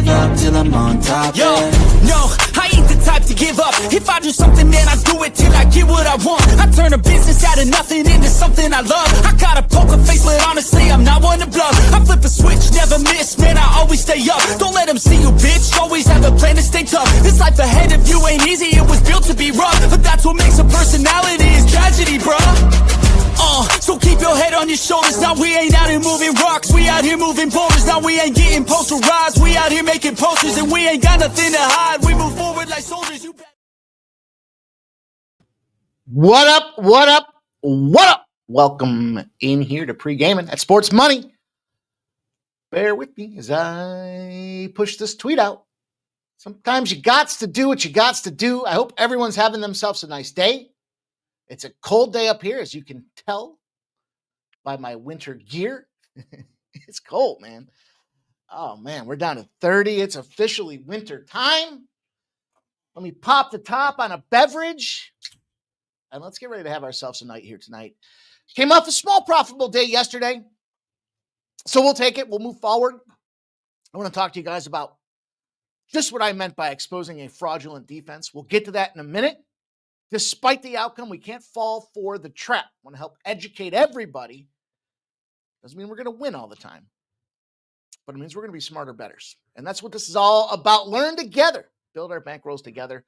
live up till I'm on top. Yo, no, I ain't the type to give up. If I do something, man, I do it till I get what I want. I turn a business out of nothing into something I love. I got a poker face, but honestly, I'm not one to bluff. I flip a switch, never miss, man, I always stay up. Don't let them see you, bitch, always have a plan to stay tough. This life ahead of you ain't easy, it was built to be rough. But that's what makes a personality, is tragedy, bruh. So keep your head on your shoulders. Now we ain't out here moving rocks, we out here moving boulders. Now we ain't getting posterized, we out here making posters. And we ain't got nothing to hide, we move forward like soldiers. What up, what up, what up? Welcome in here to Pregaming at Sports Money. Bear with me as I push this tweet out. Sometimes you gots to do what you gots to do. I hope everyone's having themselves a nice day. It's a cold day up here, as you can tell by my winter gear. It's cold, man. Oh, man, we're down to 30. It's officially winter time. Let me pop the top on a beverage. And let's get ready to have ourselves a night here tonight. Came off a small profitable day yesterday. So we'll take it. We'll move forward. I want to talk to you guys about just what I meant by exposing a fraudulent defense. We'll get to that in a minute. Despite the outcome, we can't fall for the trap. I want to help educate everybody. Doesn't mean we're going to win all the time, but it means we're going to be smarter bettors. And that's what this is all about. Learn together, build our bankrolls together.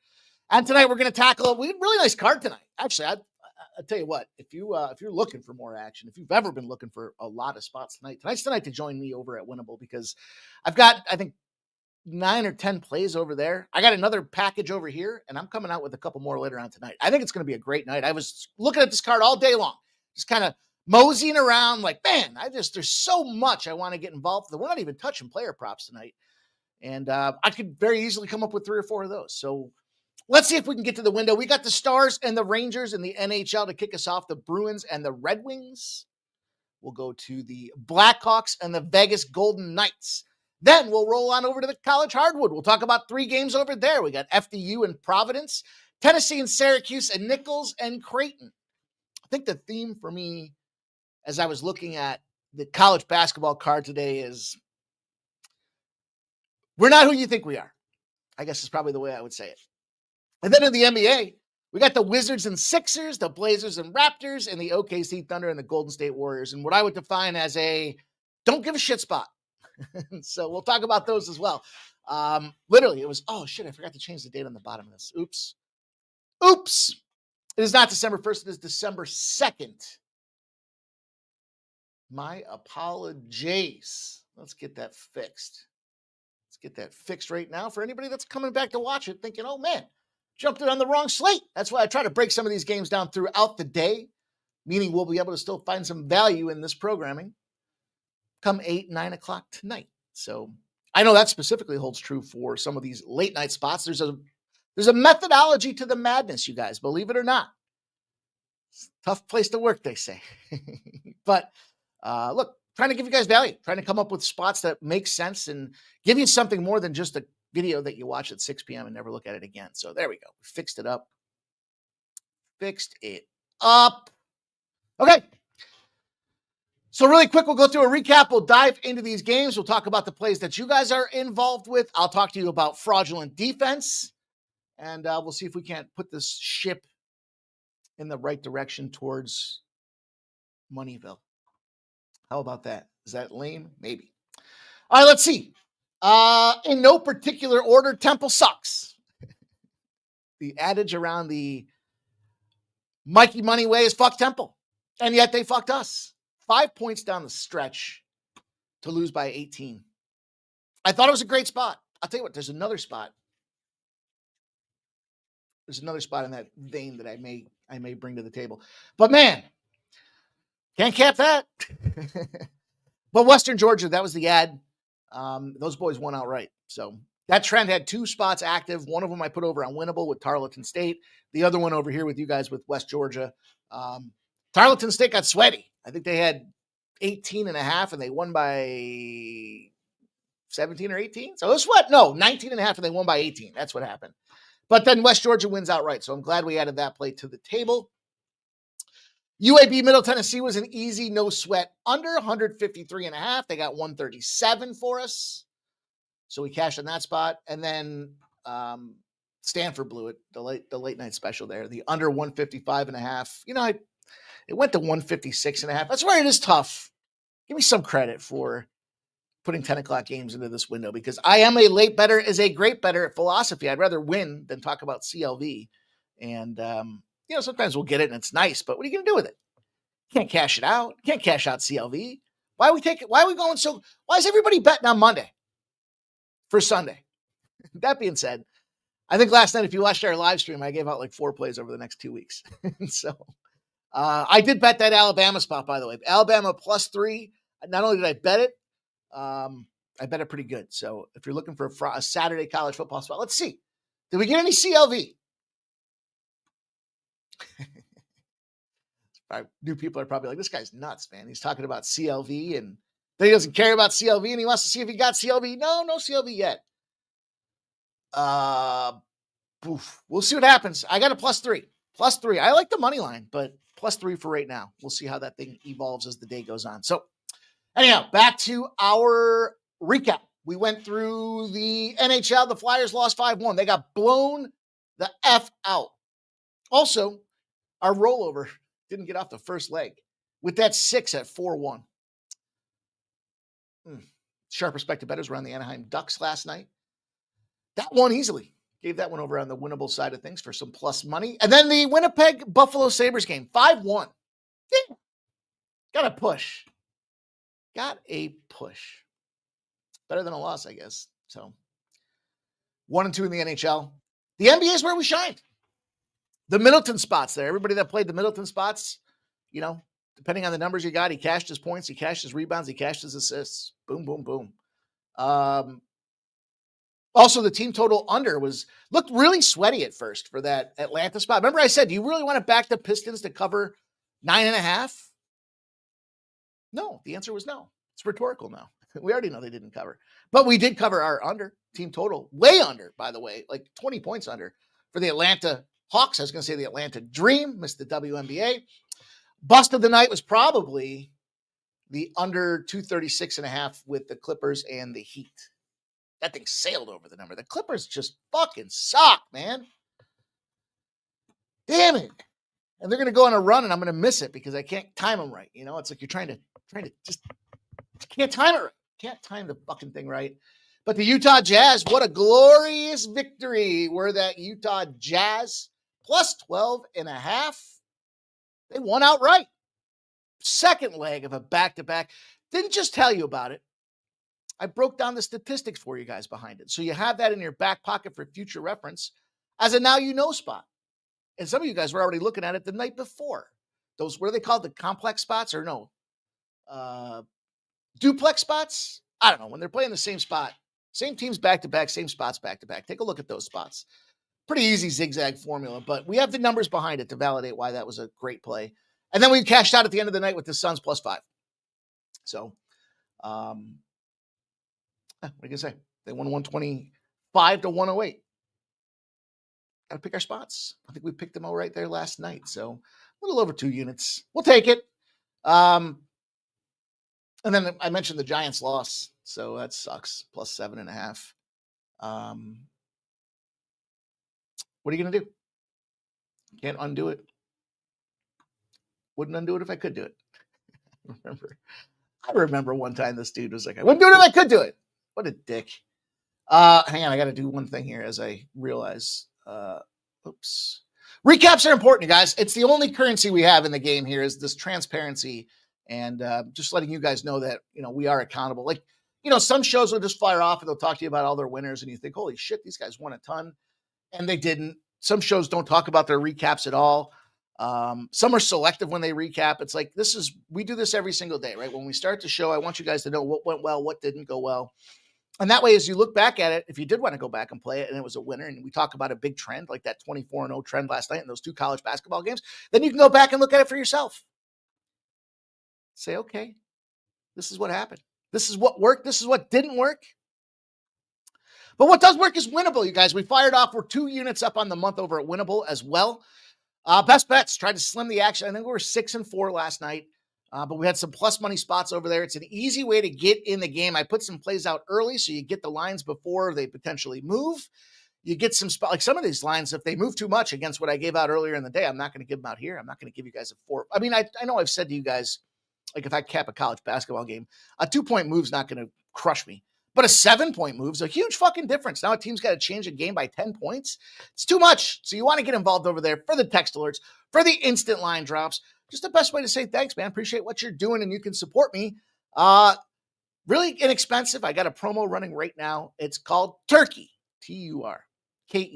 And tonight we're going to tackle a really nice card tonight. Actually, I'll tell you what, if you're looking for more action, if you've ever been looking for a lot of spots tonight's the night to join me over at Winnable, because I've got, I think, 9 or 10 plays over there. I got another package over here, and I'm coming out with a couple more later on tonight. I think it's going to be a great night. I was looking at this card all day long, just kind of moseying around like, man, there's so much I want to get involved with. We're not even touching player props tonight. And I could very easily come up with 3 or 4 of those. So let's see if we can get to the window. We got the Stars and the Rangers in the NHL to kick us off, the Bruins and the Red Wings. We'll go to the Blackhawks and the Vegas Golden Knights. Then we'll roll on over to the college hardwood. We'll talk about 3 games over there. We got FDU and Providence, Tennessee and Syracuse, and Nichols and Creighton. I think the theme for me as I was looking at the college basketball card today is we're not who you think we are. I guess is probably the way I would say it. And then in the NBA, we got the Wizards and Sixers, the Blazers and Raptors, and the OKC Thunder and the Golden State Warriors, and what I would define as a don't give a shit spot. So we'll talk about those as well. Literally, it was, oh shit, I forgot to change the date on the bottom of this. Oops. It is not December 1st, it is December 2nd. My apologies. Let's get that fixed. Right now for anybody that's coming back to watch it thinking, oh man, jumped it on the wrong slate. That's why I try to break some of these games down throughout the day, meaning we'll be able to still find some value in this programming come 8, 9 o'clock tonight. So I know that specifically holds true for some of these late night spots. There's a methodology to the madness, you guys, believe it or not. It's a tough place to work, they say. But look, trying to give you guys value, trying to come up with spots that make sense and give you something more than just a video that you watch at 6 p.m. and never look at it again. So there we go. We fixed it up. Okay. So really quick, we'll go through a recap. We'll dive into these games. We'll talk about the plays that you guys are involved with. I'll talk to you about fraudulent defense. And we'll see if we can't put this ship in the right direction towards Moneyville. How about that? Is that lame? Maybe. All right, let's see. In no particular order, Temple sucks. The adage around the Mikey Money way is fuck Temple. And yet they fucked us. 5 points down the stretch to lose by 18. I thought it was a great spot. I'll tell you what, there's another spot. There's another spot in that vein that I may bring to the table. But man, can't cap that. But Western Georgia, that was the ad. Those boys won outright. So that trend had 2 spots active. One of them I put over on Winnable with Tarleton State. The other one over here with you guys with West Georgia. Tarleton State got sweaty. I think they had 18.5 and they won by 17 or 18. So it was what? No, 19.5 and they won by 18. That's what happened. But then West Georgia wins outright. So I'm glad we added that play to the table. UAB Middle Tennessee was an easy, no sweat under 153.5. They got 137 for us. So we cashed in that spot. And then Stanford blew it, the late night special there, the under 155.5. It went to 156.5. That's where it is tough. Give me some credit for putting 10 o'clock games into this window, because I am a late bettor is a great bettor philosophy. I'd rather win than talk about CLV. And, sometimes we'll get it and it's nice, but what are you going to do with it? You can't cash it out. You can't cash out CLV. Why is everybody betting on Monday for Sunday? That being said, I think last night, if you watched our live stream, I gave out like 4 plays over the next 2 weeks. So I did bet that Alabama spot, by the way. Alabama +3. Not only did I bet it, I bet it pretty good. So if you're looking for a Saturday college football spot, let's see. Did we get any CLV? New people are probably like, this guy's nuts, man. He's talking about CLV and then he doesn't care about CLV and he wants to see if he got CLV. No CLV yet. We'll see what happens. I got a +3. +3. I like the money line, but +3 for right now. We'll see how that thing evolves as the day goes on. So anyhow, back to our recap. We went through the NHL. The Flyers lost 5-1. They got blown the F out. Also, our rollover didn't get off the first leg with that 6 at 4-1. Sharp respected bettors were on the Anaheim Ducks last night. That won easily. Gave that one over on the winnable side of things for some plus money. And then the Winnipeg Buffalo Sabres game, 5-1. Yeah. Got a push. Better than a loss, I guess. So 1 and 2 in the NHL. The NBA is where we shined. The Middleton spots there. Everybody that played the Middleton spots, depending on the numbers you got, he cashed his points, he cashed his rebounds, he cashed his assists. Boom, boom, boom. Also, the team total under looked really sweaty at first for that Atlanta spot. Remember I said, do you really want to back the Pistons to cover 9.5? No, the answer was no. It's rhetorical now. We already know they didn't cover. But we did cover our under, team total, way under, by the way, like 20 points under for the Atlanta Hawks. I was going to say the Atlanta Dream, missed the WNBA. Bust of the night was probably the under 236.5 with the Clippers and the Heat. That thing sailed over the number. The Clippers just fucking suck, man. Damn it. And they're going to go on a run and I'm going to miss it because I can't time them right. It's like you're trying to just can't time it right. Can't time the fucking thing right. But the Utah Jazz, what a glorious victory. Were that Utah Jazz +12.5. They won outright. Second leg of a back-to-back. Didn't just tell you about it. I broke down the statistics for you guys behind it. So you have that in your back pocket for future reference as a now you know spot. And some of you guys were already looking at it the night before. Those, what are they called? The complex spots or no? Duplex spots? I don't know. When they're playing the same spot, same teams back-to-back, same spots back-to-back. Take a look at those spots. Pretty easy zigzag formula, but we have the numbers behind it to validate why that was a great play. And then we cashed out at the end of the night with the Suns +5. So, what are you going to say? They won 125 to 108. Got to pick our spots. I think we picked them all right there last night. So a little over 2 units. We'll take it. And then I mentioned the Giants loss. So that sucks. +7.5. What are you going to do? Can't undo it. Wouldn't undo it if I could do it. I remember one time this dude was like, I wouldn't do it if I could do it. What a dick. Hang on, I got to do one thing here as I realize. Oops. Recaps are important, you guys. It's the only currency we have in the game here is this transparency and just letting you guys know that, we are accountable. Like, some shows will just fire off and they'll talk to you about all their winners and you think, holy shit, these guys won a ton. And they didn't. Some shows don't talk about their recaps at all. Some are selective when they recap. It's like, we do this every single day, right? When we start the show, I want you guys to know what went well, what didn't go well. And that way, as you look back at it, if you did want to go back and play it and it was a winner and we talk about a big trend like that 24-0 trend last night in those 2 college basketball games, then you can go back and look at it for yourself. Say, okay, this is what happened. This is what worked. This is what didn't work. But what does work is winnable, you guys. We fired off. We're 2 units up on the month over at winnable as well. Best bets, tried to slim the action. I think we were 6-4 last night. But we had some plus money spots over there. It's an easy way to get in the game. I put some plays out early so you get the lines before they potentially move. You get some spot, like some of these lines, if they move too much against what I gave out earlier in the day, I'm not going to give them out here. I'm not going to give you guys a 4. I mean, I know I've said to you guys, like if I cap a college basketball game, a 2-point move's not going to crush me. But a 7-point move is a huge fucking difference. Now a team's got to change a game by 10 points. It's too much. So you want to get involved over there for the text alerts, for the instant line drops. Just the best way to say thanks, man. Appreciate what you're doing and you can support me. Really inexpensive. I got a promo running right now. It's called Turkey, Turkey. If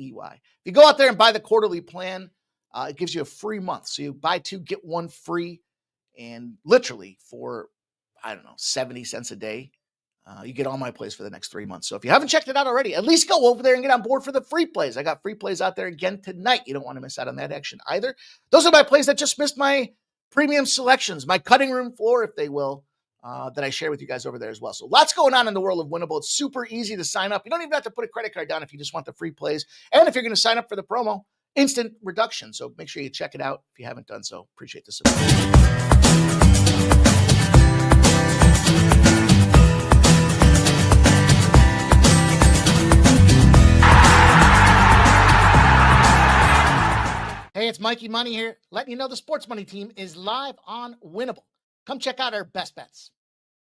you go out there and buy the quarterly plan, it gives you a free month. So you buy 2, get 1 free. And literally for, 70 cents a day, you get all my plays for the next 3 months. So if you haven't checked it out already, at least go over there and get on board for the free plays. I got free plays out there again tonight. You don't want to miss out on that action either. Those are my plays that just missed my premium selections, my cutting room floor, if they will, that I share with you guys over there as well. So lots going on in the world of Winnable. It's super easy to sign up. You don't even have to put a credit card down if you just want the free plays. And if you're going to sign up for the promo, instant reduction. So make sure you check it out if you haven't done so. Appreciate the support. Hey, it's Mikey Money here, letting you know the Sports Money team is live on Winnable. Come check out our best bets.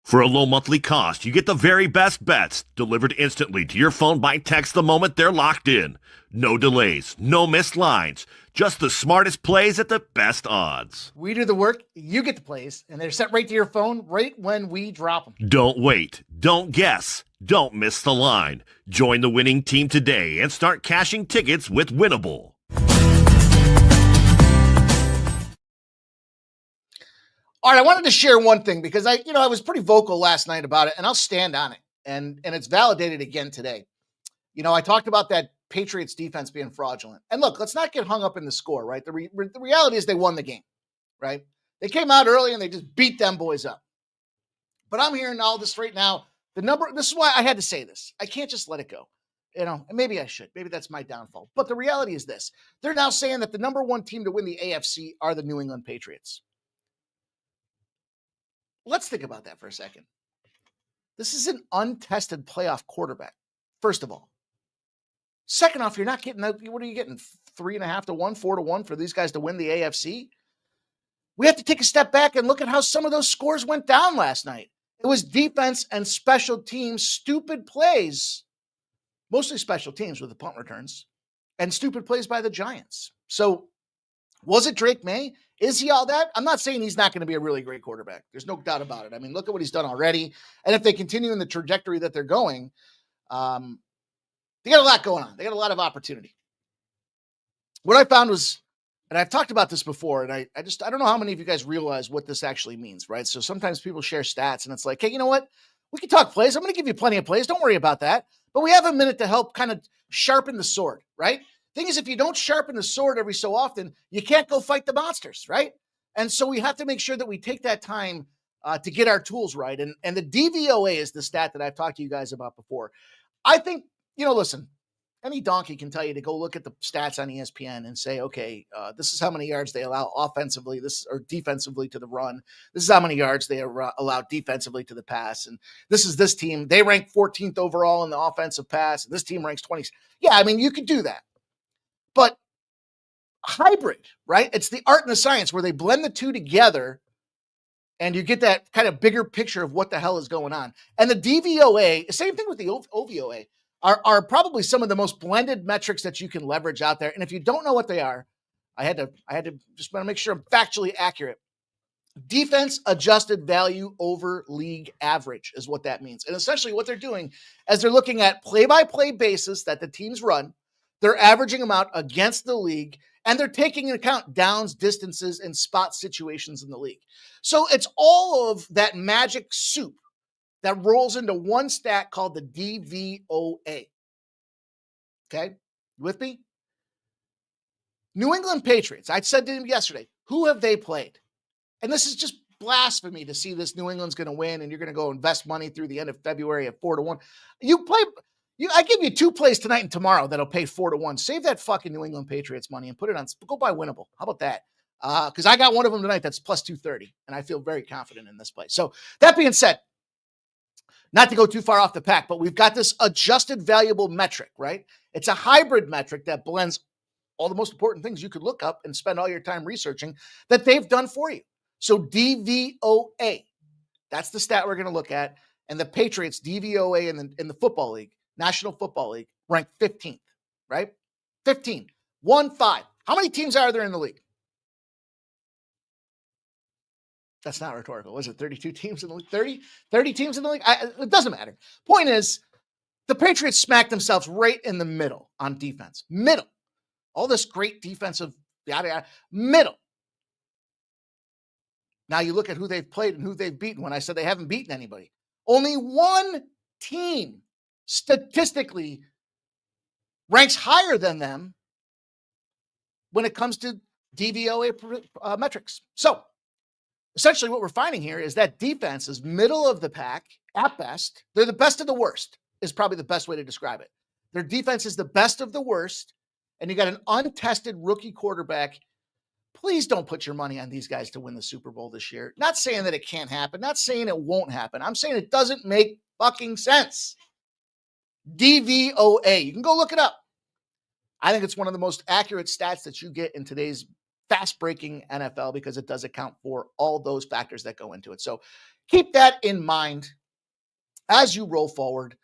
For a low monthly cost, you get the very best bets delivered instantly to your phone by text the moment they're locked in. No delays, no missed lines, just the smartest plays at the best odds. We do the work, you get the plays, and they're sent right to your phone right when we drop them. Don't wait, don't guess, don't miss the line. Join the winning team today and start cashing tickets with Winnable. All right, I wanted to share one thing because I was pretty vocal last night about it, and I'll stand on it. And it's validated again today. I talked about that Patriots defense being fraudulent. And look, let's not get hung up in the score, right? The reality is they won the game, right? They came out early and they just beat them boys up. But I'm hearing all this right now. This is why I had to say this. I can't just let it go. And maybe I should. Maybe that's my downfall. But the reality is this. They're now saying that the number 1 team to win the AFC are the New England Patriots. Let's think about that for a second. This is an untested playoff quarterback, first of all. Second off, you're not getting, what are you getting, 3.5 to 1, 4 to 1 for these guys to win the AFC? We have to take a step back and look at how some of those scores went down last night. It was defense and special teams, stupid plays, mostly special teams with the punt returns, and stupid plays by the Giants. So was it Drake May? Is he all that? I'm not saying he's not going to be a really great quarterback. There's no doubt about it. I mean, look at what he's done already. And if they continue in the trajectory that they're going, they got a lot going on. They got a lot of opportunity. What I found was, and I've talked about this before, and I don't know how many of you guys realize what this actually means, right? So sometimes people share stats, and it's like, hey, you know what? We can talk plays. I'm going to give you plenty of plays. Don't worry about that. But we have a minute to help kind of sharpen the sword, right? Thing is, if you don't sharpen the sword every so often, you can't go fight the monsters, right? And so we have to make sure that we take that time to get our tools right. And the DVOA is the stat that I've talked to you guys about before. I think, listen, any donkey can tell you to go look at the stats on ESPN and say, okay, this is how many yards they allow offensively, or defensively to the run. This is how many yards they allow defensively to the pass. And this is this team. They rank 14th overall in the offensive pass. And this team ranks 20th. Yeah, I mean, you could do that. But hybrid, right? It's the art and the science where they blend the two together and you get that kind of bigger picture of what the hell is going on. And the DVOA, same thing with the OVOA, are probably some of the most blended metrics that you can leverage out there. And if you don't know what they are, I had to just want to make sure I'm factually accurate. Defense adjusted value over league average is what that means. And essentially what they're doing is they're looking at play-by-play basis that the teams run. They're averaging them out against the league, and they're taking into account downs, distances, and spot situations in the league. So it's all of that magic soup that rolls into one stat called the DVOA. Okay? You with me? New England Patriots. I said to him yesterday, who have they played? And this is just blasphemy to see this New England's going to win, and you're going to go invest money through the end of February at 4 to 1. I give you 2 plays tonight and tomorrow that'll pay 4 to 1. Save that fucking New England Patriots money and put it on. Go buy Winnable. How about that? because I got one of them tonight that's plus 230, and I feel very confident in this play. So that being said, not to go too far off the pack, but we've got this adjusted valuable metric, right? It's a hybrid metric that blends all the most important things you could look up and spend all your time researching that they've done for you. So DVOA, that's the stat we're going to look at. And the Patriots DVOA in the football league, National Football League, ranked 15th, right? 15, 1-5. How many teams are there in the league? That's not rhetorical. Was it 32 teams in the league? 30 teams in the league? It doesn't matter. Point is, the Patriots smacked themselves right in the middle on defense. Middle. All this great defensive, yada, yada. Middle. Now you look at who they've played and who they've beaten. When I said they haven't beaten anybody, only one team statistically ranks higher than them when it comes to DVOA metrics. So, essentially what we're finding here is that defense is middle of the pack at best. They're the best of the worst is probably the best way to describe it. Their defense is the best of the worst, and you got an untested rookie quarterback. Please don't put your money on these guys to win the Super Bowl this year. Not saying that it can't happen. Not saying it won't happen. I'm saying it doesn't make fucking sense. DVOA. You can go look it up. I think it's one of the most accurate stats that you get in today's fast-breaking NFL because it does account for all those factors that go into it. So keep that in mind as you roll forward.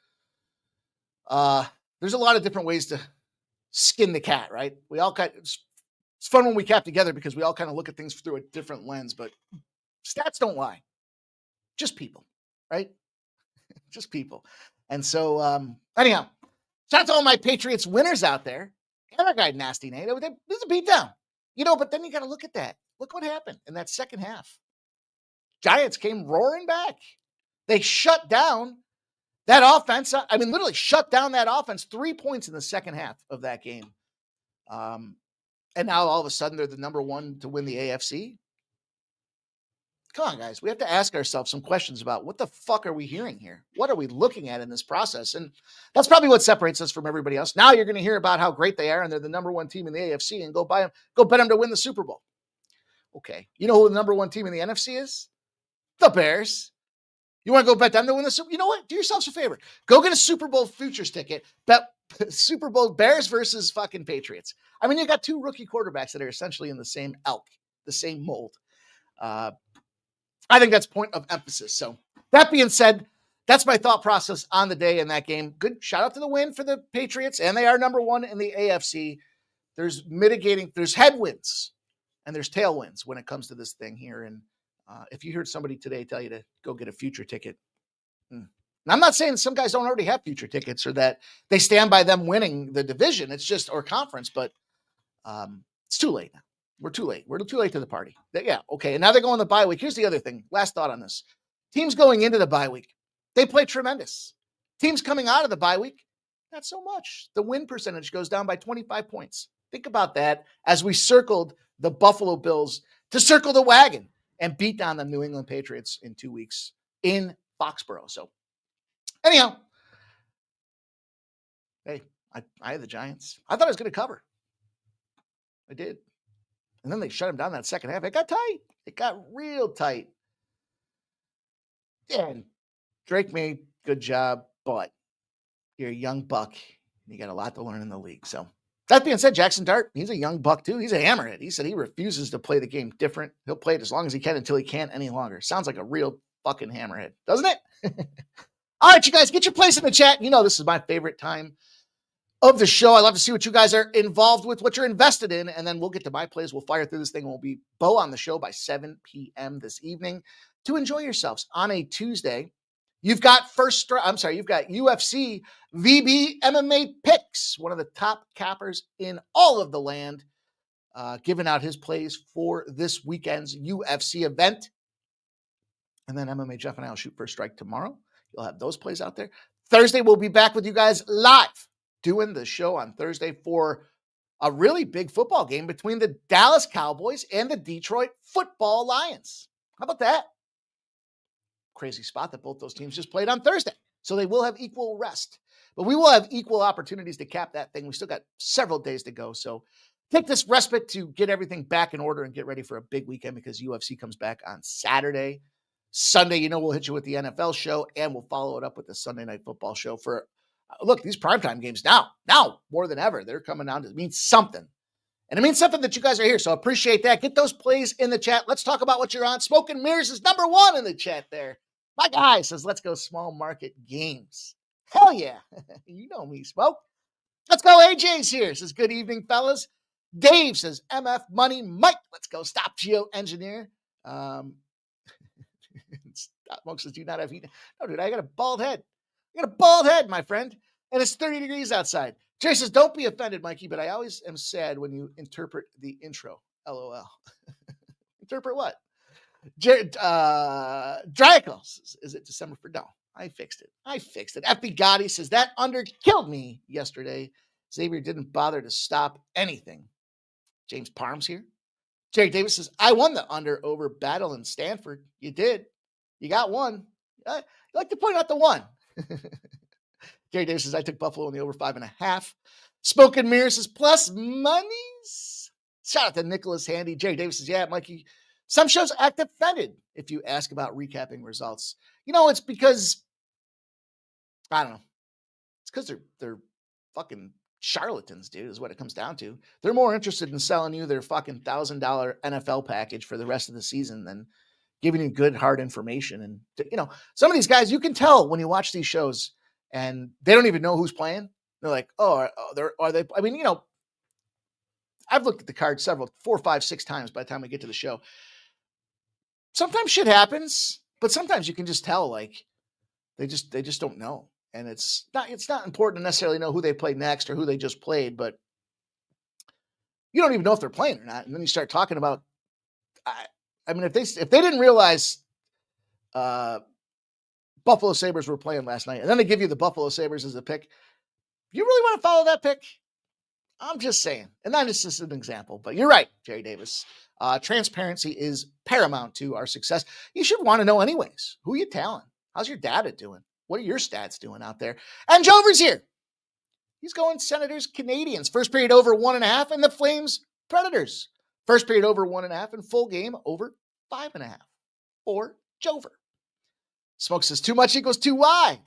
There's a lot of different ways to skin the cat, right? We all it's fun when we cap together because we all kind of look at things through a different lens, but stats don't lie. Just people, right? Just people. And so, anyhow, shout out to all my Patriots winners out there. And our guy, Nasty Nate. This is a beatdown. But then you got to look at that. Look what happened in that second half. Giants came roaring back. They shut down that offense. Literally shut down that offense. 3 points in the second half of that game. And now all of a sudden they're the number one to win the AFC. Come on, guys. We have to ask ourselves some questions about what the fuck are we hearing here? What are we looking at in this process? And that's probably what separates us from everybody else. Now you're going to hear about how great they are and they're the number one team in the AFC and go bet them to win the Super Bowl. Okay. You know who the number one team in the NFC is? The Bears. You want to go bet them to win the Super Bowl? You know what? Do yourselves a favor. Go get a Super Bowl futures ticket. Bet Super Bowl Bears versus fucking Patriots. You got two rookie quarterbacks that are essentially in the same elk, the same mold. I think that's point of emphasis. So that being said, that's my thought process on the day in that game. Good shout out to the win for the Patriots, and they are number one in the AFC. There's headwinds and there's tailwinds when it comes to this thing here. And if you heard somebody today tell you to go get a future ticket, and I'm not saying some guys don't already have future tickets or that they stand by them winning the division. It's just, or conference, but it's too late now. We're too late. We're too late to the party. Yeah, okay. And now they're going to the bye week. Here's the other thing. Last thought on this. Teams going into the bye week, they play tremendous. Teams coming out of the bye week, not so much. The win percentage goes down by 25 points. Think about that as we circled the Buffalo Bills to circle the wagon and beat down the New England Patriots in 2 weeks in Foxborough. So anyhow, hey, I had the Giants. I thought I was going to cover. I did. And then they shut him down that second half. It got tight. It got real tight. And Drake made good job, but you're a young buck. And you got a lot to learn in the league. So that being said, Jackson Dart, he's a young buck too. He's a hammerhead. He said he refuses to play the game different. He'll play it as long as he can until he can't any longer. Sounds like a real fucking hammerhead, doesn't it? All right, you guys, get your place in the chat. This is my favorite time of the show. I love to see what you guys are involved with, what you're invested in, and then we'll get to my plays. We'll fire through this thing, and we'll be Bo on the show by 7 p.m. this evening to enjoy yourselves on a Tuesday. You've got you've got UFC VB MMA Picks, one of the top cappers in all of the land, giving out his plays for this weekend's UFC event. And then MMA Jeff and I will shoot first strike tomorrow. You'll have those plays out there. Thursday, we'll be back with you guys live doing the show on Thursday for a really big football game between the Dallas Cowboys and the Detroit Football Lions. How about that? Crazy spot that both those teams just played on Thursday. So they will have equal rest, but we will have equal opportunities to cap that thing. We still got several days to go. So take this respite to get everything back in order and get ready for a big weekend because UFC comes back on Saturday. Sunday, we'll hit you with the NFL show, and we'll follow it up with the Sunday Night Football show for, look, these primetime games now, more than ever, they're coming down to mean something. And it means something that you guys are here, so appreciate that. Get those plays in the chat. Let's talk about what you're on. Smoke and Mirrors is number 1 in the chat there. My guy says, let's go small market games. Hell yeah. You know me, Smoke. Let's go. AJ's here. Says, good evening, fellas. Dave says, MF Money. Mike, let's go. Stop Geo Engineer. Smoke says, do not have heat. No, dude, I got a bald head. My friend. And it's 30 degrees outside. Jay says, don't be offended, Mikey, but I always am sad when you interpret the intro. LOL. Interpret what? Draco, is it December for? No, I fixed it. FB Gotti says, that under killed me yesterday. Xavier didn't bother to stop anything. James Parham's here. Jerry Davis says, I won the under over battle in Stanford. You did. You got one. I like to point out the one. Jerry Davis says, I took Buffalo in the over 5.5. Spoken Mirror says, plus monies. Shout out to Nicholas Handy. Jerry Davis says, yeah, Mikey, some shows act offended if you ask about recapping results. It's because, I don't know. It's because they're fucking charlatans, dude, is what it comes down to. They're more interested in selling you their fucking $1,000 NFL package for the rest of the season than giving you good, hard information. And, some of these guys, you can tell when you watch these shows and they don't even know who's playing. They're like, are they? I mean, I've looked at the card 4, 5, 6 times by the time we get to the show. Sometimes shit happens, but sometimes you can just tell, like, they just don't know. And it's not important to necessarily know who they play next or who they just played, but you don't even know if they're playing or not. And then you start talking about, I mean, if they didn't realize Buffalo Sabres were playing last night, and then they give you the Buffalo Sabres as a pick, you really want to follow that pick? I'm just saying. And that is just an example, but you're right, Jerry Davis. Transparency is paramount to our success. You should want to know anyways. Who you tailing? How's your data doing? What are your stats doing out there? And Jover's here. He's going Senators, Canadians. First period over 1.5, and the Flames, Predators. First period over 1.5, and full game over 5.5 for Jover. Smoke says, too much equals too wide.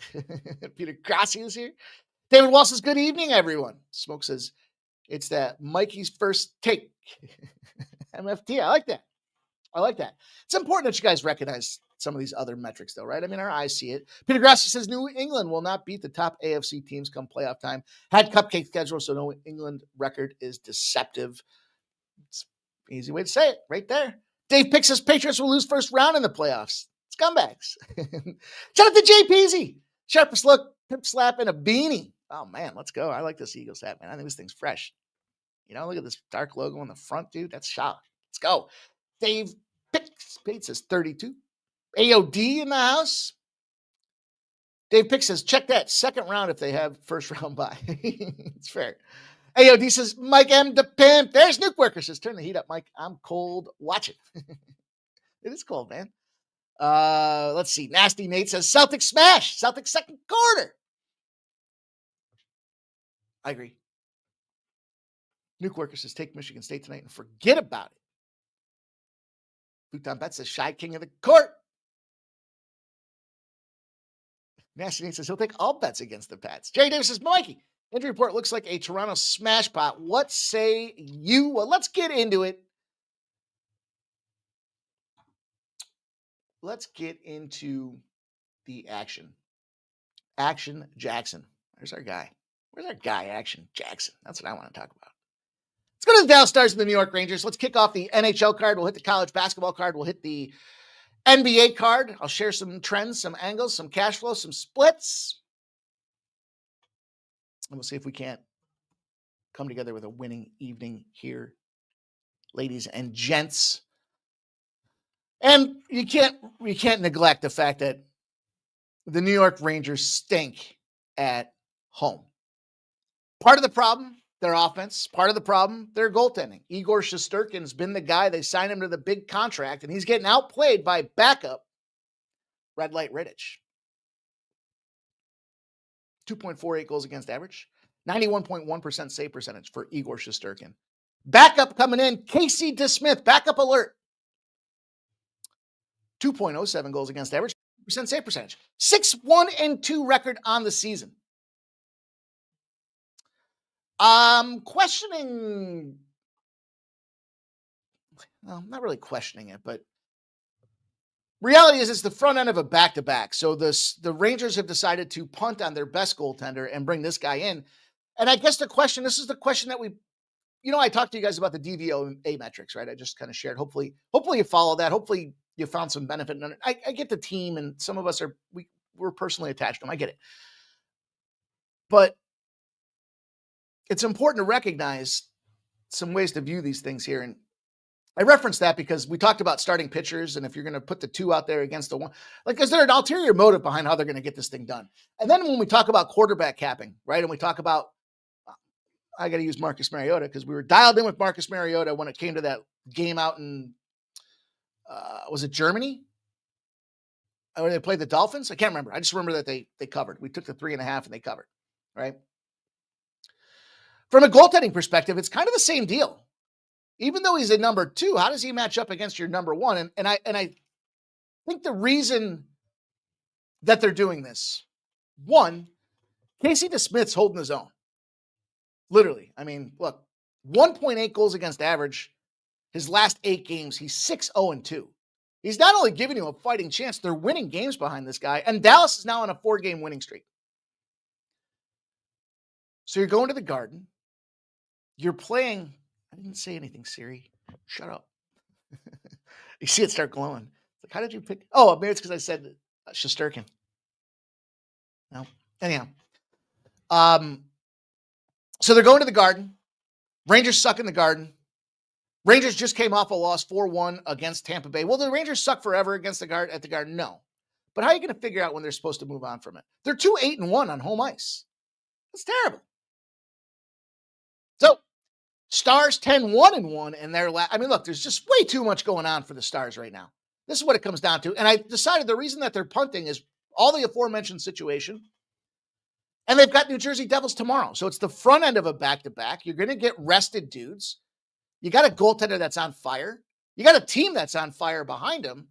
Peter Grassi is here. David Wall says, good evening, everyone. Smoke says, it's that Mikey's first take. MFT, I like that. It's important that you guys recognize some of these other metrics, though, right? I mean, our eyes see it. Peter Grassi says, New England will not beat the top AFC teams come playoff time. Had cupcake schedule, so New England record is deceptive. It's an easy way to say it, right there. Dave Pick says, Patriots will lose first round in the playoffs. Scumbags. Shout out to Jay Peasy. Sharpest look, pimp slap, and a beanie. Oh, man, let's go. I like this Eagles hat, man. I think this thing's fresh. Look at this dark logo on the front, dude. That's shot. Let's go. Dave Pate says 32. AOD in the house. Dave Pick says, check that second round if they have first round bye. It's fair. AOD says, Mike M. the pimp. There's Nuke Worker says, turn the heat up, Mike. I'm cold. Watch it. It is cold, man. Let's see. Nasty Nate says, Celtics smash. Celtics second quarter. I agree. Nuke Worker says, take Michigan State tonight and forget about it. Bhutan Bet says, Shy King of the Court. Nasty Nate says, he'll take all bets against the Pats. Jerry Davis says, Mikey, injury report looks like a Toronto smash pot. What say you? Well, let's get into it. Let's get into the action. Action Jackson. There's our guy. Where's our guy, Action Jackson? That's what I want to talk about. Let's go to the Dallas Stars and the New York Rangers. Let's kick off the NHL card. We'll hit the college basketball card. We'll hit the NBA card. I'll share some trends, some angles, some cash flow, some splits. And we'll see if we can't come together with a winning evening here, ladies and gents. And you can't neglect the fact that the New York Rangers stink at home. Part of the problem, their offense. Part of the problem, their goaltending. Igor Shesterkin's been the guy. They signed him to the big contract, and he's getting outplayed by backup Red Light Rittich. 2.48 goals against average. 91.1% save percentage for Igor Shesterkin. Backup coming in, Casey DeSmith, backup alert. 2.07 goals against average, percent save percentage. 6-1-2 record on the season. Questioning, well, not really questioning it, but reality is it's the front end of a back-to-back. So the Rangers have decided to punt on their best goaltender and bring this guy in. And I guess this is the question that I talked to you guys about the DVOA metrics, right? I just kind of shared. Hopefully you follow that. Hopefully you found some benefit in it. I get the team, and some of us we're personally attached to them. I get it. But it's important to recognize some ways to view these things here. And I referenced that because we talked about starting pitchers, and if you're going to put the two out there against the one, like, is there an ulterior motive behind how they're going to get this thing done? And then when we talk about quarterback capping, right, and we talk about, I got to use Marcus Mariota because we were dialed in with Marcus Mariota when it came to that game out in, was it Germany? Where they played the Dolphins? I can't remember. I just remember that they covered. We took the 3.5 and they covered, right? From a goaltending perspective, it's kind of the same deal. Even though he's a number 2, how does he match up against your number 1? And I think the reason that they're doing this, one, Casey DeSmith's holding his own. Literally. I mean, look, 1.8 goals against average. His last 8 games, he's 6-0-2. He's not only giving you a fighting chance, they're winning games behind this guy. And Dallas is now on a 4-game winning streak. So you're going to the Garden. You're playing. I didn't say anything, Siri. Shut up. You see it start glowing. Like, how did you pick? Oh, maybe it's because I said Shesterkin. No. Anyhow. So they're going to the Garden. Rangers suck in the Garden. Rangers just came off a loss 4-1 against Tampa Bay. Will the Rangers suck forever against at the Garden? No. But how are you going to figure out when they're supposed to move on from it? They're 2-8-1 on home ice. That's terrible. So, Stars 10-1-1, and I mean, look, there's just way too much going on for the Stars right now. This is what it comes down to. And I decided the reason that they're punting is all the aforementioned situation. And they've got New Jersey Devils tomorrow. So it's the front end of a back-to-back. You're going to get rested dudes. You got a goaltender that's on fire. You got a team that's on fire behind him.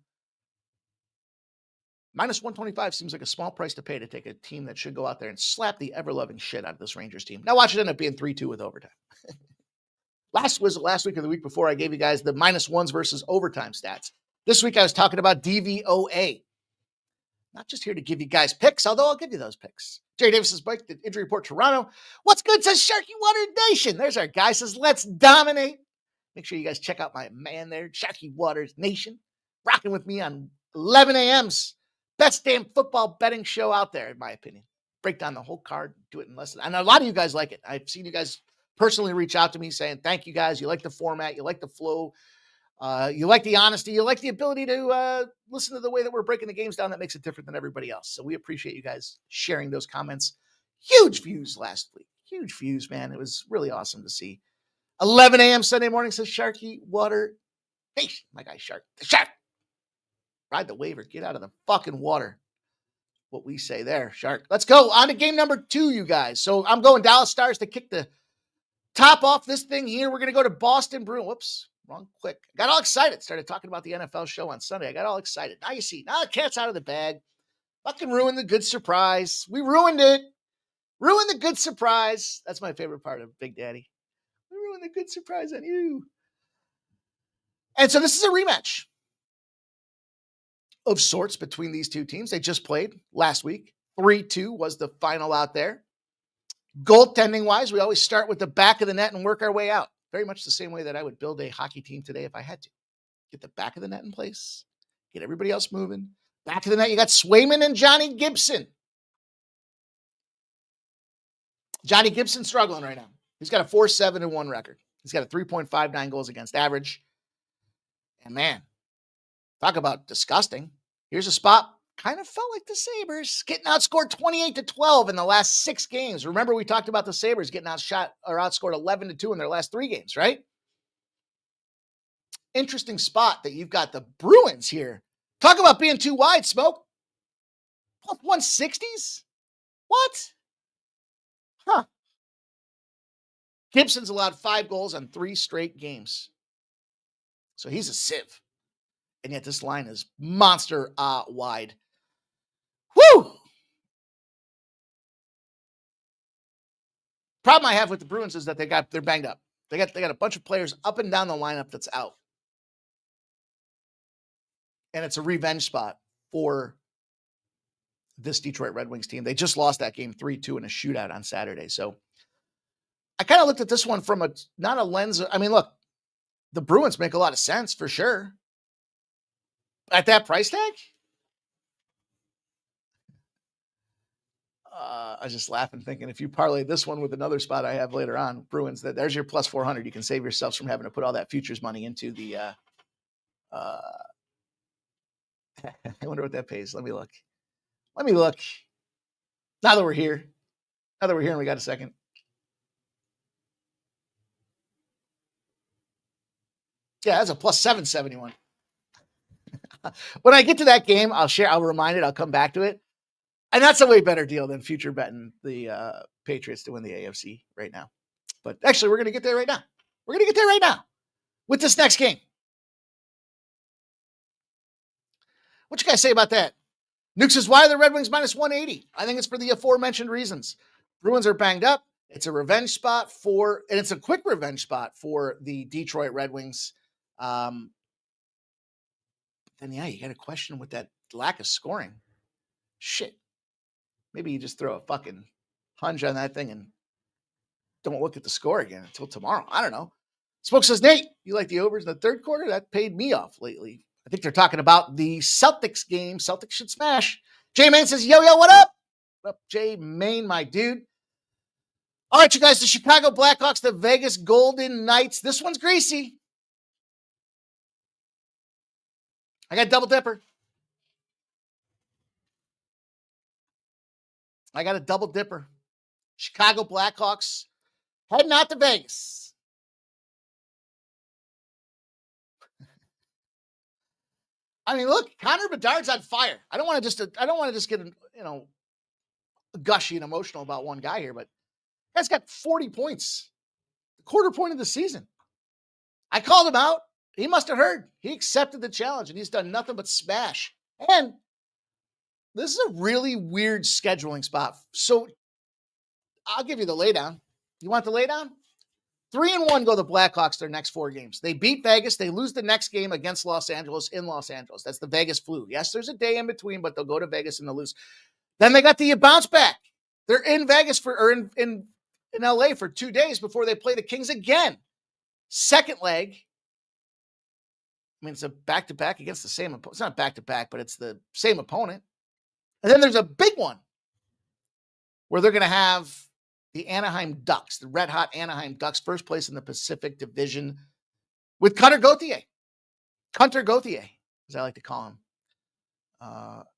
Minus 125 seems like a small price to pay to take a team that should go out there and slap the ever-loving shit out of this Rangers team. Now watch it end up being 3-2 with overtime. Last week or the week before, I gave you guys the -1s versus overtime stats. This week I was talking about DVOA. Not just here to give you guys picks, although I'll give you those picks. Jerry Davis's Mike, the injury report, Toronto. What's good, says Sharky Water Nation. There's our guy, says let's dominate. Make sure you guys check out my man there, Sharky Waters Nation, rocking with me on 11 a.m.'s best damn football betting show out there, in my opinion. Break down the whole card, do it in less than, and a lot of you guys like it. I've seen you guys personally reach out to me saying, thank you guys. You like the format. You like the flow. You like the honesty. You like the ability to listen to the way that we're breaking the games down. That makes it different than everybody else. So we appreciate you guys sharing those comments. Huge views last week. Huge views, man. It was really awesome to see. 11 a.m. Sunday morning, says Sharky Water Nation. My guy, Shark. The Shark. Ride the wave or get out of the fucking water. What we say there, Shark. Let's go on to game number 2, you guys. So I'm going Dallas Stars to kick the top off this thing here. We're going to go to Boston Bruins. Whoops, wrong click. I got all excited. Started talking about the NFL show on Sunday. I got all excited. Now you see, now the cat's out of the bag. Fucking ruined the good surprise. We ruined it. Ruined the good surprise. That's my favorite part of Big Daddy. We ruined the good surprise on you. And so this is a rematch of sorts between these two teams. They just played last week. 3-2 was the final out there. Goaltending wise, we always start with the back of the net and work our way out. Very much the same way that I would build a hockey team today if I had to. Get the back of the net in place. Get everybody else moving. Back of the net, you got Swayman and Johnny Gibson. Johnny Gibson struggling right now. He's got a 4-7-1 record. He's got a 3.59 goals against average. And man, talk about disgusting. Here's a spot. Kind of felt like the Sabres getting outscored 28-12 in the last 6 games. Remember, we talked about the Sabres getting outshot or outscored 11-2 in their last 3 games, right? Interesting spot that you've got the Bruins here. Talk about being too wide, Smoke. Plus 160s? What? Huh. Gibson's allowed 5 goals on 3 straight games. So he's a sieve. And yet this line is monster wide. Woo! Problem I have with the Bruins is that they're banged up. They got a bunch of players up and down the lineup that's out. And it's a revenge spot for this Detroit Red Wings team. They just lost that game 3-2 in a shootout on Saturday. So I kind of looked at this one from not a lens. I mean, look, the Bruins make a lot of sense for sure. At that price tag? I was just laughing, thinking if you parlay this one with another spot I have later on, Bruins, there's your plus 400. You can save yourselves from having to put all that futures money into the. I wonder what that pays. Let me look. Now that we're here and we got a second. Yeah, that's a plus 771. When I get to that game, I'll remind it. I'll come back to it. And that's a way better deal than future betting the Patriots to win the AFC right now. But actually, we're going to get there right now. With this next game. What you guys say about that? Nuke says, why are the Red Wings minus 180? I think it's for the aforementioned reasons. Bruins are banged up. It's a revenge spot and it's a quick revenge spot for the Detroit Red Wings. Then, yeah, you got a question with that lack of scoring. Shit. Maybe you just throw a fucking hunch on that thing and don't look at the score again until tomorrow. I don't know. Smoke says, Nate, you like the overs in the third quarter? That paid me off lately. I think they're talking about the Celtics game. Celtics should smash. Jay Main says, yo, what up? What up, Jay Main, my dude? All right, you guys, the Chicago Blackhawks, the Vegas Golden Knights. This one's greasy. I got double dipper. I got a double dipper. Chicago Blackhawks heading out to Vegas. I mean, look, Connor Bedard's on fire. I don't want to just get gushy and emotional about one guy here, but the guy's got 40 points, the quarter point of the season. I called him out. He must have heard. He accepted the challenge, and he's done nothing but smash. And this is a really weird scheduling spot. So I'll give you the laydown. You want the laydown? 3-1 go the Blackhawks their next 4 games. They beat Vegas. They lose the next game against Los Angeles in Los Angeles. That's the Vegas flu. Yes, there's a day in between, but they'll go to Vegas and they'll lose. Then they got the bounce back. They're in Vegas in LA for 2 days before they play the Kings again. Second leg. I mean, it's a back-to-back against the same opponent. It's not back-to-back, but it's the same opponent. And then there's a big one where they're going to have the Anaheim Ducks, the red-hot Anaheim Ducks, first place in the Pacific Division with Cutter Gauthier, as I like to call him.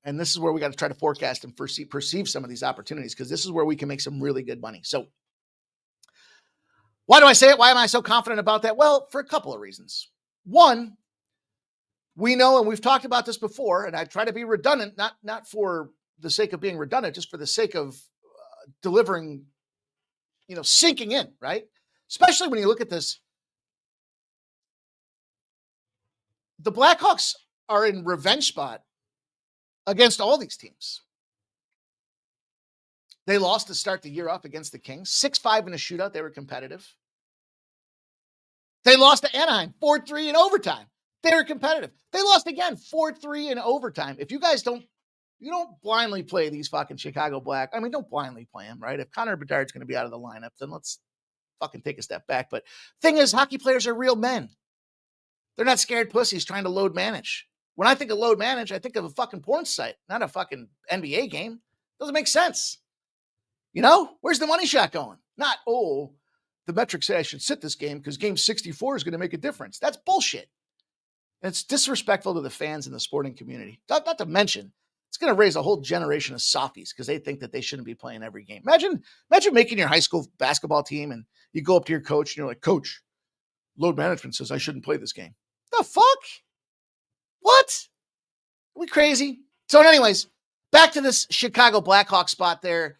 And this is where we got to try to forecast and perceive some of these opportunities, because this is where we can make some really good money. So why do I say it? Why am I so confident about that? Well, for a couple of reasons. One, we know, and we've talked about this before, and I try to be redundant, not for the sake of being redundant, just for the sake of delivering, sinking in, right? Especially when you look at this. The Blackhawks are in revenge spot against all these teams. They lost to start the year off against the Kings, 6-5 in a shootout. They were competitive. They lost to Anaheim, 4-3 in overtime. They were competitive. They lost again, 4-3 in overtime. If you guys don't blindly play these fucking Chicago don't blindly play them, right? If Connor Bedard's going to be out of the lineup, then let's fucking take a step back. But thing is, hockey players are real men. They're not scared pussies trying to load manage. When I think of load manage, I think of a fucking porn site, not a fucking NBA game. Doesn't make sense. Where's the money shot going? Not, the metrics say I should sit this game because game 64 is going to make a difference. That's bullshit. And it's disrespectful to the fans and the sporting community. Not to mention, it's going to raise a whole generation of softies because they think that they shouldn't be playing every game. Imagine making your high school basketball team and you go up to your coach and you're like, Coach, load management says I shouldn't play this game. The fuck? What? Are we crazy? So anyways, back to this Chicago Blackhawks spot there.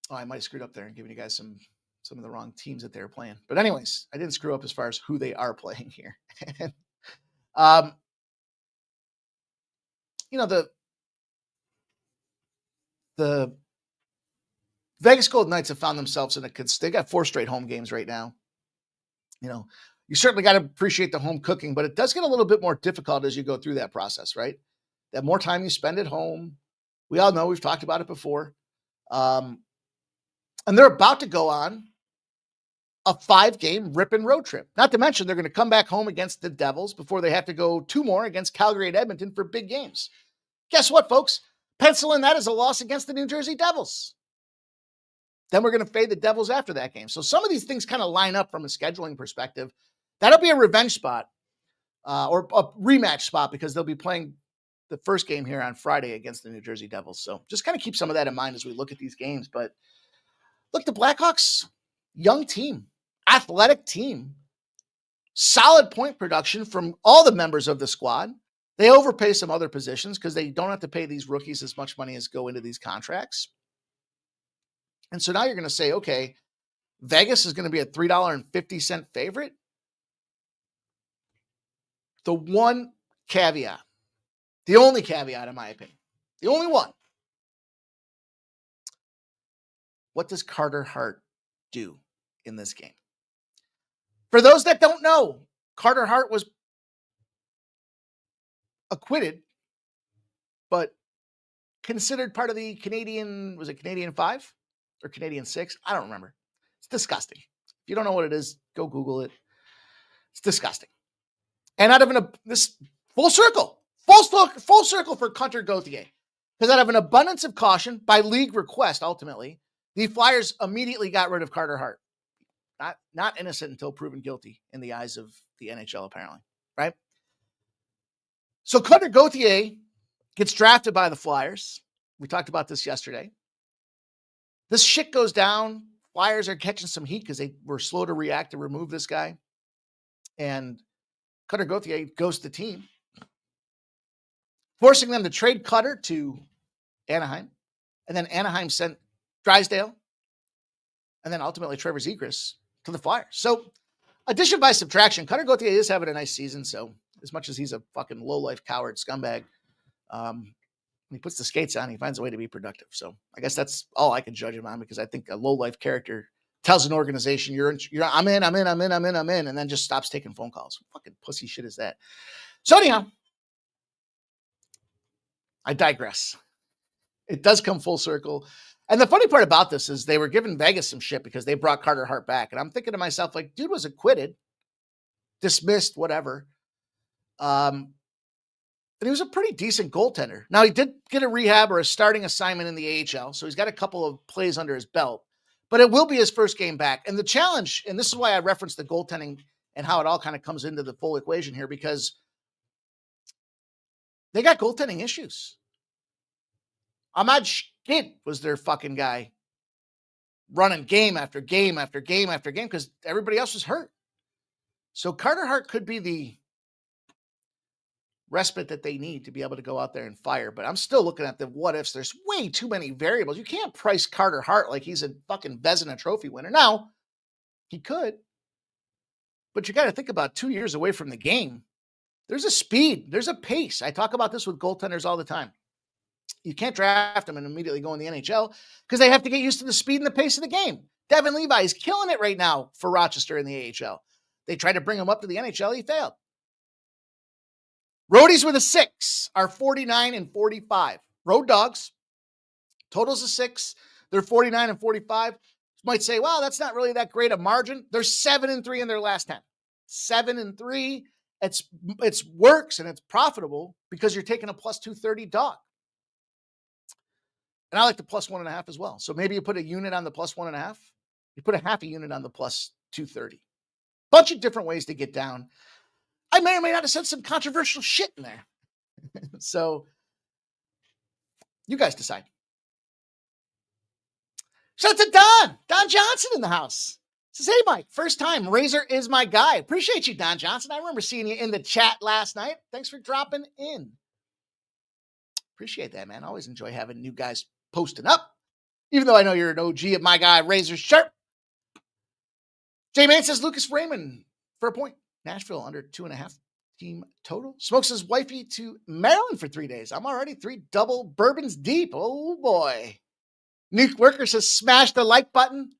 Oh, I might have screwed up there and given you guys some of the wrong teams that they were playing. But anyways, I didn't screw up as far as who they are playing here. You know, the Vegas Golden Knights have found themselves they got 4 straight home games right now. You know, you certainly got to appreciate the home cooking, but it does get a little bit more difficult as you go through that process, right? The more time you spend at home, we all know, we've talked about it before. And they're about to go on a 5-game rip-and road trip. Not to mention they're going to come back home against the Devils before they have to go 2 more against Calgary and Edmonton for big games. Guess what, folks? Pencil in that as a loss against the New Jersey Devils. Then we're going to fade the Devils after that game. So some of these things kind of line up from a scheduling perspective. That'll be a revenge spot or a rematch spot because they'll be playing the first game here on Friday against the New Jersey Devils. So just kind of keep some of that in mind as we look at these games. But look, the Blackhawks, young team, athletic team, solid point production from all the members of the squad. They overpay some other positions because they don't have to pay these rookies as much money as go into these contracts. And so now you're going to say, okay, Vegas is going to be a $3.50 favorite. The one caveat, the only caveat in my opinion, the only one. What does Carter Hart do in this game? For those that don't know, Carter Hart was acquitted, but considered part of the Canadian, was it Canadian 5 or Canadian 6? I don't remember. It's disgusting. If you don't know what it is, go Google it. It's disgusting. And out of this full circle for Hunter Gauthier, because out of an abundance of caution by league request, ultimately, the Flyers immediately got rid of Carter Hart. Not innocent until proven guilty in the eyes of the NHL, apparently, right? So Hunter Gauthier gets drafted by the Flyers. We talked about this yesterday. This shit goes down. Flyers are catching some heat because they were slow to react to remove this guy. And Hunter Gauthier goes to the team, forcing them to trade Cutter to Anaheim. And then Anaheim sent Drysdale. And then ultimately Trevor Zegras to the Flyers. So addition by subtraction, Hunter Gauthier is having a nice season. So as much as he's a fucking low-life coward scumbag, when he puts the skates on, he finds a way to be productive. So I guess that's all I can judge him on, because I think a low-life character tells an organization, I'm in, and then just stops taking phone calls. What fucking pussy shit is that? So anyhow, I digress. It does come full circle. And the funny part about this is they were giving Vegas some shit because they brought Carter Hart back. And I'm thinking to myself, like, dude was acquitted, dismissed, whatever. And he was a pretty decent goaltender. Now, he did get a rehab or a starting assignment in the AHL, so he's got a couple of plays under his belt. But it will be his first game back. And the challenge, and this is why I referenced the goaltending and how it all kind of comes into the full equation here, because they got goaltending issues. Ahmad Shkid was their fucking guy running game after game after game after game because everybody else was hurt. So Carter Hart could be the respite that they need to be able to go out there and fire. But I'm still looking at the what ifs. There's way too many variables. You can't price Carter Hart like he's a fucking Vezina trophy winner. Now, he could. But you got to think about 2 years away from the game. There's a speed. There's a pace. I talk about this with goaltenders all the time. You can't draft them and immediately go in the NHL because they have to get used to the speed and the pace of the game. Devin Levi is killing it right now for Rochester in the AHL. They tried to bring him up to the NHL. He failed. Roadies with a 6 are 49 and 45. Road Dogs, totals of 6. They're 49 and 45. You might say, well, that's not really that great a margin. They're 7-3 in their last 10. 7-3. It's works and it's profitable because you're taking a plus 230 dog. And I like the plus 1.5 as well. So maybe you put a unit on the plus 1.5. You put a half a unit on the plus 230. Bunch of different ways to get down. I may or may not have said some controversial shit in there. So you guys decide. Shout out to Don Johnson in the house. Says, hey, Mike, first time. Razor is my guy. Appreciate you, Don Johnson. I remember seeing you in the chat last night. Thanks for dropping in. Appreciate that, man. Always enjoy having new guys posting up. Even though I know you're an OG at my guy, Razor Sharp. J Man says Lucas Raymond for a point. Nashville under 2.5 team total. Smokes his wifey to Maryland for 3 days. I'm already 3 double bourbons deep. Oh boy. Nuke Worker says smash the like button.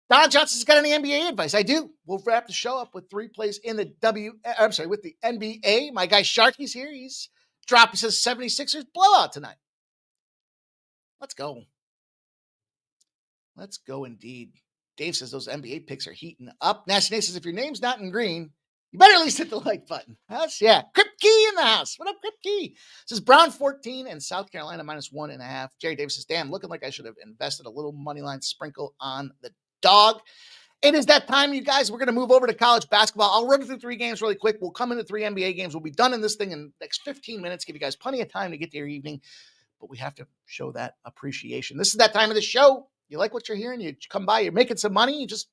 Don Johnson's got any NBA advice? I do. We'll wrap the show up with 3 plays in the with the NBA. My guy Sharky's here. He's dropping his 76ers blowout tonight. Let's go. Let's go indeed. Dave says those NBA picks are heating up. Nasty Nate says if your name's not in green, you better at least hit the like button. Yeah. Kripke in the house. What up, Kripke? Says Brown 14 and South Carolina -1.5. Jerry Davis says, damn, looking like I should have invested a little money line sprinkle on the dog. It is that time, you guys. We're going to move over to college basketball. I'll run through 3 games really quick. We'll come into 3 NBA games. We'll be done in this thing in the next 15 minutes. Give you guys plenty of time to get to your evening. But we have to show that appreciation. This is that time of the show. You like what you're hearing? You come by, you're making some money. You just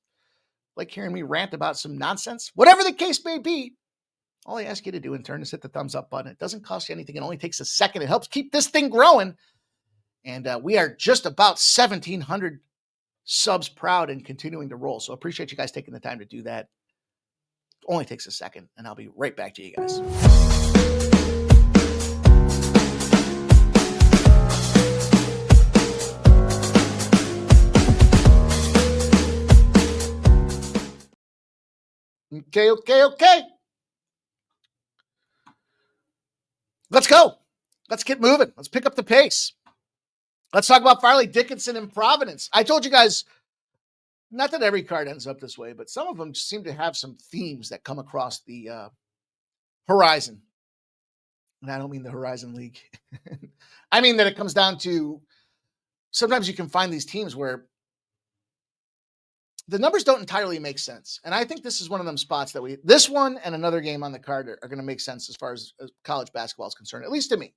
like hearing me rant about some nonsense. Whatever the case may be, all I ask you to do in turn is hit the thumbs up button. It doesn't cost you anything. It only takes a second. It helps keep this thing growing. And we are just about 1,700 subs proud and continuing to roll. So appreciate you guys taking the time to do that. It only takes a second, and I'll be right back to you guys. Okay. Let's go. Let's get moving. Let's pick up the pace. Let's talk about Farley Dickinson and Providence. I told you guys, not that every card ends up this way, but some of them seem to have some themes that come across the horizon. And I don't mean the Horizon League. I mean that it comes down to sometimes you can find these teams where the numbers don't entirely make sense. And I think this is one of them spots that this one and another game on the card are going to make sense as far as college basketball is concerned, at least to me.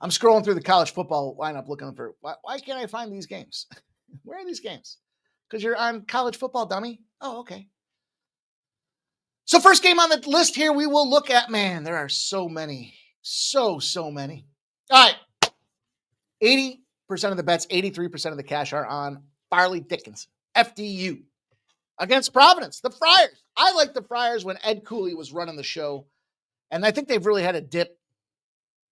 I'm scrolling through the college football lineup looking for, why can't I find these games? Where are these games? Because you're on college football, dummy. Oh, okay. So first game on the list here, we will look at, man, there are so many. So many. All right. 80% of the bets, 83% of the cash are on Farley Dickinson, FDU, against Providence, the Friars. I like the Friars when Ed Cooley was running the show, and I think they've really had a dip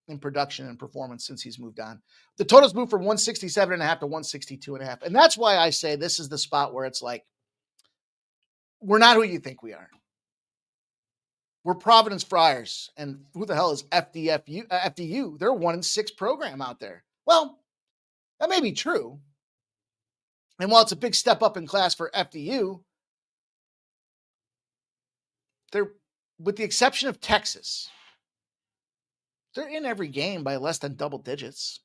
in production and performance since he's moved on. The totals moved from 167.5 to 162.5, and that's why I say this is the spot where it's like, we're not who you think we are. We're Providence Friars, and who the hell is FDU? They're a 1-6 program out there. Well, that may be true. And while it's a big step up in class for FDU, they're, with the exception of Texas, they're in every game by less than double digits,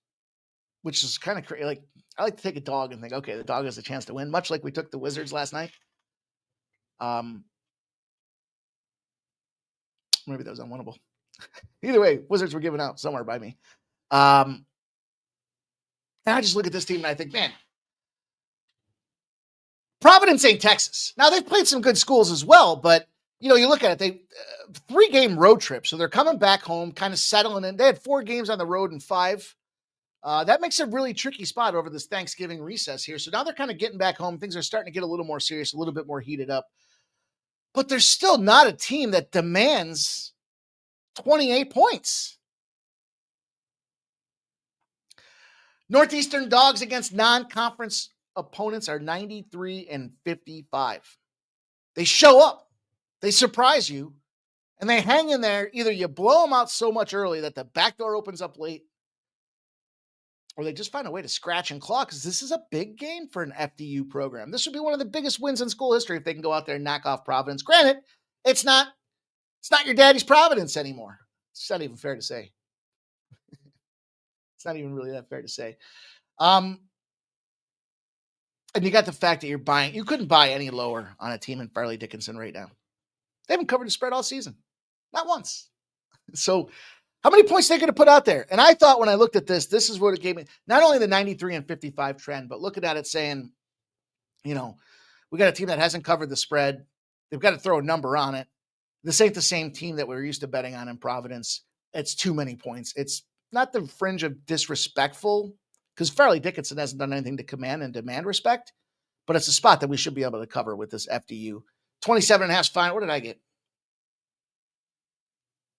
which is kind of crazy. Like, I like to take a dog and think, okay, the dog has a chance to win, much like we took the Wizards last night. Maybe that was unwinnable. Either way, Wizards were given out somewhere by me. And I just look at this team and I think, man, Providence ain't Texas. Now, they've played some good schools as well, but, you look at it, they 3-game road trip, so they're coming back home, kind of settling in. They had 4 games on the road and 5. That makes a really tricky spot over this Thanksgiving recess here. So now they're kind of getting back home. Things are starting to get a little more serious, a little bit more heated up. But they're still not a team that demands 28 points. Northeastern Dogs against non-conference opponents are 93-55. They show up, they surprise you, and they hang in there. Either you blow them out so much early that the back door opens up late, or they just find a way to scratch and claw, because this is a big game for an FDU program. This would be one of the biggest wins in school history if they can go out there and knock off Providence. Granted, it's not your daddy's Providence anymore. It's not even fair to say. It's not even really that fair to say. And you got the fact that you couldn't buy any lower on a team in Farley Dickinson right now. They haven't covered the spread all season. Not once. So how many points are they going to put out there? And I thought when I looked at this is what it gave me. Not only the 93-55 trend, but looking at it saying, we got a team that hasn't covered the spread. They've got to throw a number on it. This ain't the same team that we're used to betting on in Providence. It's too many points. It's not the fringe of disrespectful, because Farley Dickinson hasn't done anything to command and demand respect, but it's a spot that we should be able to cover with this FDU. 27.5 is fine. What did I get?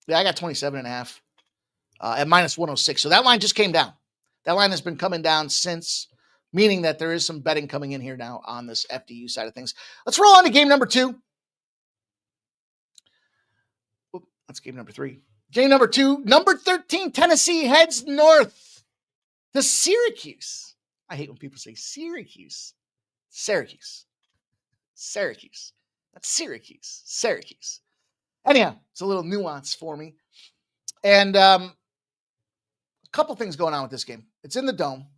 Yeah, I got 27.5 at minus 106. So that line just came down. That line has been coming down since, meaning that there is some betting coming in here now on this FDU side of things. Let's roll on to game number 2. Oop, that's game number 3. Game number 2, number 13, Tennessee heads north to Syracuse. I hate when people say Syracuse. Syracuse. That's Syracuse. Anyhow, it's a little nuance for me. And a couple things going on with this game. It's in the Dome.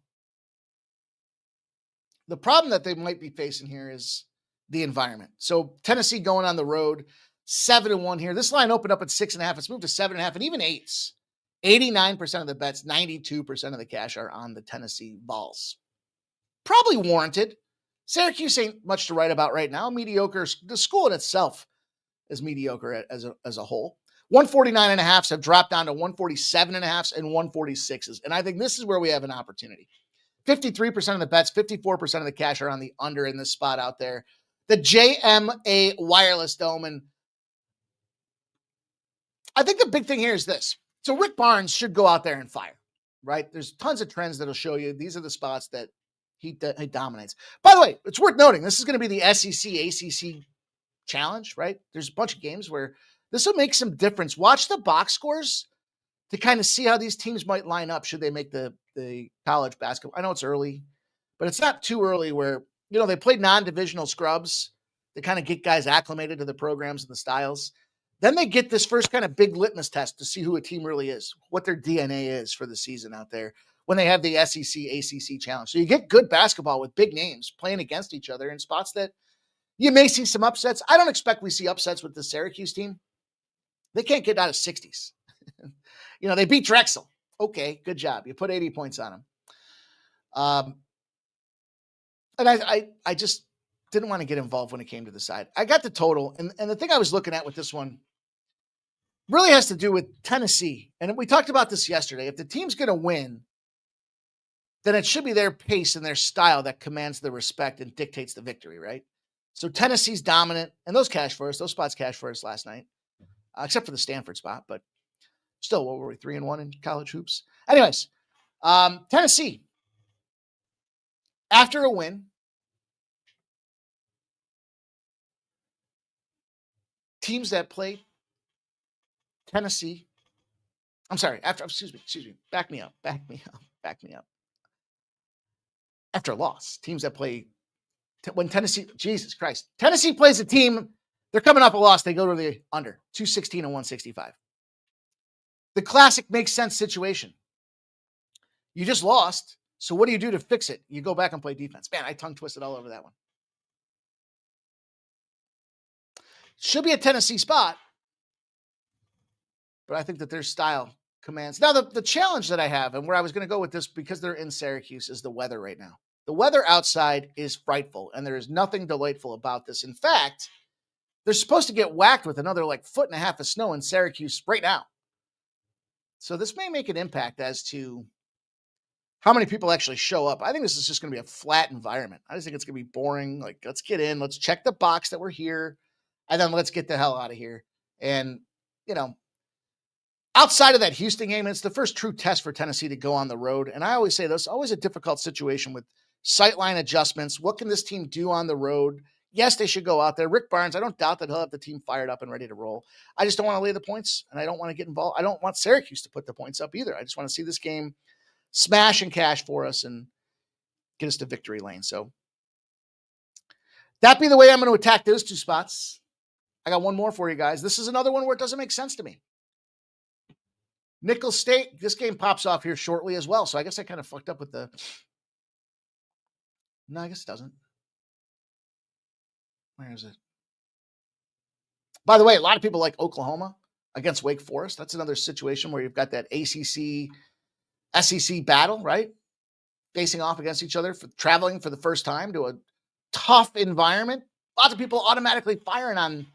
The problem that they might be facing here is the environment. So Tennessee going on the road, 7-1 here. This line opened up at 6.5. It's moved to 7.5 and even 8s. 89% of the bets, 92% of the cash are on the Tennessee balls. Probably warranted. Syracuse ain't much to write about right now. Mediocre. The school in itself is mediocre as a whole. 149.5s have dropped down to 147.5s and 146s. And I think this is where we have an opportunity. 53% of the bets, 54% of the cash are on the under in this spot out there. The JMA Wireless Dome. And I think the big thing here is this. So Rick Barnes should go out there and fire, right? There's tons of trends that'll show you. These are the spots that he dominates. By the way, it's worth noting, this is going to be the SEC, ACC challenge, right? There's a bunch of games where this will make some difference. Watch the box scores to kind of see how these teams might line up should they make the college basketball. I know it's early, but it's not too early where, they played non-divisional scrubs to kind of get guys acclimated to the programs and the styles. Then they get this first kind of big litmus test to see who a team really is, what their DNA is for the season out there when they have the SEC, ACC challenge. So you get good basketball with big names playing against each other in spots that you may see some upsets. I don't expect we see upsets with the Syracuse team. They can't get out of 60s. They beat Drexel. Okay, good job. You put 80 points on them. And I just didn't want to get involved when it came to the side. I got the total, and the thing I was looking at with this one really has to do with Tennessee. And we talked about this yesterday. If the team's going to win, then it should be their pace and their style that commands the respect and dictates the victory, right? So Tennessee's dominant, and those spots cashed for us last night, except for the Stanford spot, but still, what were we, 3-1 in college hoops? Anyways, Tennessee, after a win, teams that played Tennessee, excuse me, back me up. After a loss, teams that play, when Tennessee, Jesus Christ, Tennessee plays a team, they're coming off a loss, they go to the under, 216 and 165. The classic makes sense situation. You just lost, so what do you do to fix it? You go back and play defense. Man, I tongue twisted all over that one. Should be a Tennessee spot, but I think that their style commands. Now, the challenge that I have, and where I was going to go with this, because they're in Syracuse, is the weather right now. The weather outside is frightful, and there is nothing delightful about this. In fact, they're supposed to get whacked with another 1.5 feet of snow in Syracuse right now. So this may make an impact as to how many people actually show up. I think this is just going to be a flat environment. I just think it's going to be boring. Let's get in, let's check the box that we're here, and then let's get the hell out of here. And, outside of that Houston game, it's the first true test for Tennessee to go on the road. And I always say this, always a difficult situation with sightline adjustments. What can this team do on the road? Yes, they should go out there. Rick Barnes, I don't doubt that he'll have the team fired up and ready to roll. I just don't want to lay the points, and I don't want to get involved. I don't want Syracuse to put the points up either. I just want to see this game smash and cash for us and get us to victory lane. So that be the way I'm going to attack those two spots. I got one more for you guys. This is another one where it doesn't make sense to me. Nicholls State, this game pops off here shortly as well. So I guess I kind of fucked up with the... No, I guess it doesn't. Where is it? By the way, a lot of people like Oklahoma against Wake Forest. That's another situation where you've got that ACC, SEC battle, right? Facing off against each other, traveling for the first time to a tough environment. Lots of people automatically firing on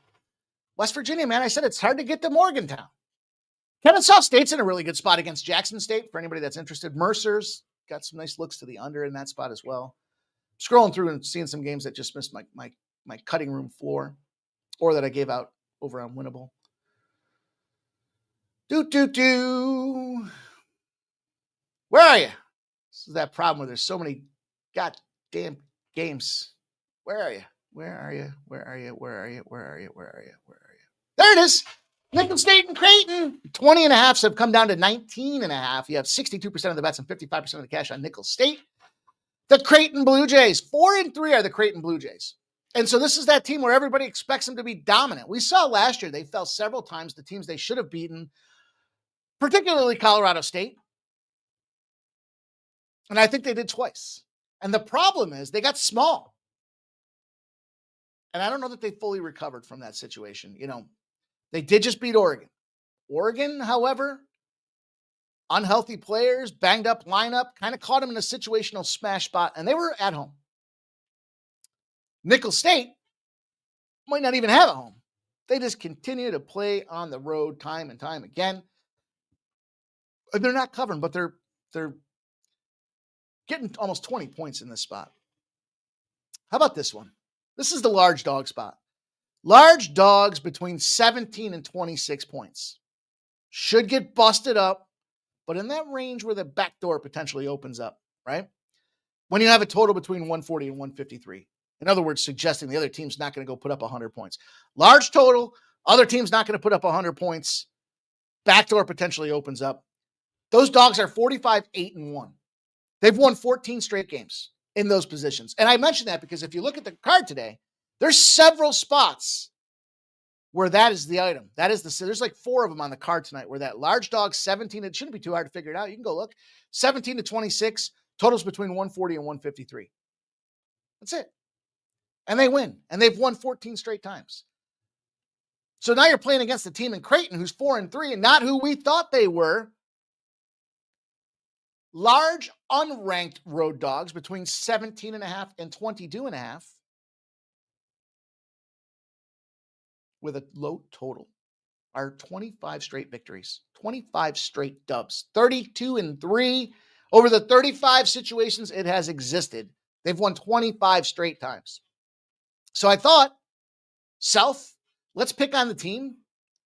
West Virginia, man. I said it's hard to get to Morgantown. Kennesaw State's in a really good spot against Jackson State, for anybody that's interested. Mercer's got some nice looks to the under in that spot as well. Scrolling through and seeing some games that just missed my cutting room floor or that I gave out over on Winnable. Where are you? This is that problem where there's so many goddamn games. Where are you? Where are you? Where are you? Where are you? Where are you? Where are you? Where are you? There it is. Nickel State and Creighton. 20.5s have come down to 19.5. You have 62% of the bets and 55% of the cash on Nickel State. The Creighton Blue Jays. 4-3 are the Creighton Blue Jays. And so this is that team where everybody expects them to be dominant. We saw last year they fell several times to teams they should have beaten, particularly Colorado State. And I think they did twice. And the problem is they got small. And I don't know that they fully recovered from that situation. You know, they did just beat Oregon. Oregon, however, unhealthy players, banged up lineup, kind of caught them in a situational smash spot, and they were at home. Nickel State might not even have a home. They just continue to play on the road time and time again. And they're not covering, but they're getting almost 20 points in this spot. How about this one? This is the large dog spot. Large dogs between 17 and 26 points. Should get busted up, but in that range where the back door potentially opens up, right? When you have a total between 140 and 153. In other words, suggesting the other team's not going to go put up 100 points. Large total, other team's not going to put up 100 points. Back door potentially opens up. Those dogs are 45-8-1. They've won 14 straight games in those positions. And I mention that because if you look at the card today, there's several spots where that is the item. There's like 4 of them on the card tonight where that large dog 17, it shouldn't be too hard to figure it out. You can go look. 17 to 26, totals between 140 and 153. That's it. And they win. And they've won 14 straight times. So now you're playing against a team in Creighton who's 4-3 and not who we thought they were. Large unranked road dogs between 17.5 and 22.5 with a low total are 25 straight victories, 25 straight dubs, 32-3 over the 35 situations it has existed. They've won 25 straight times. So I thought, let's pick on the team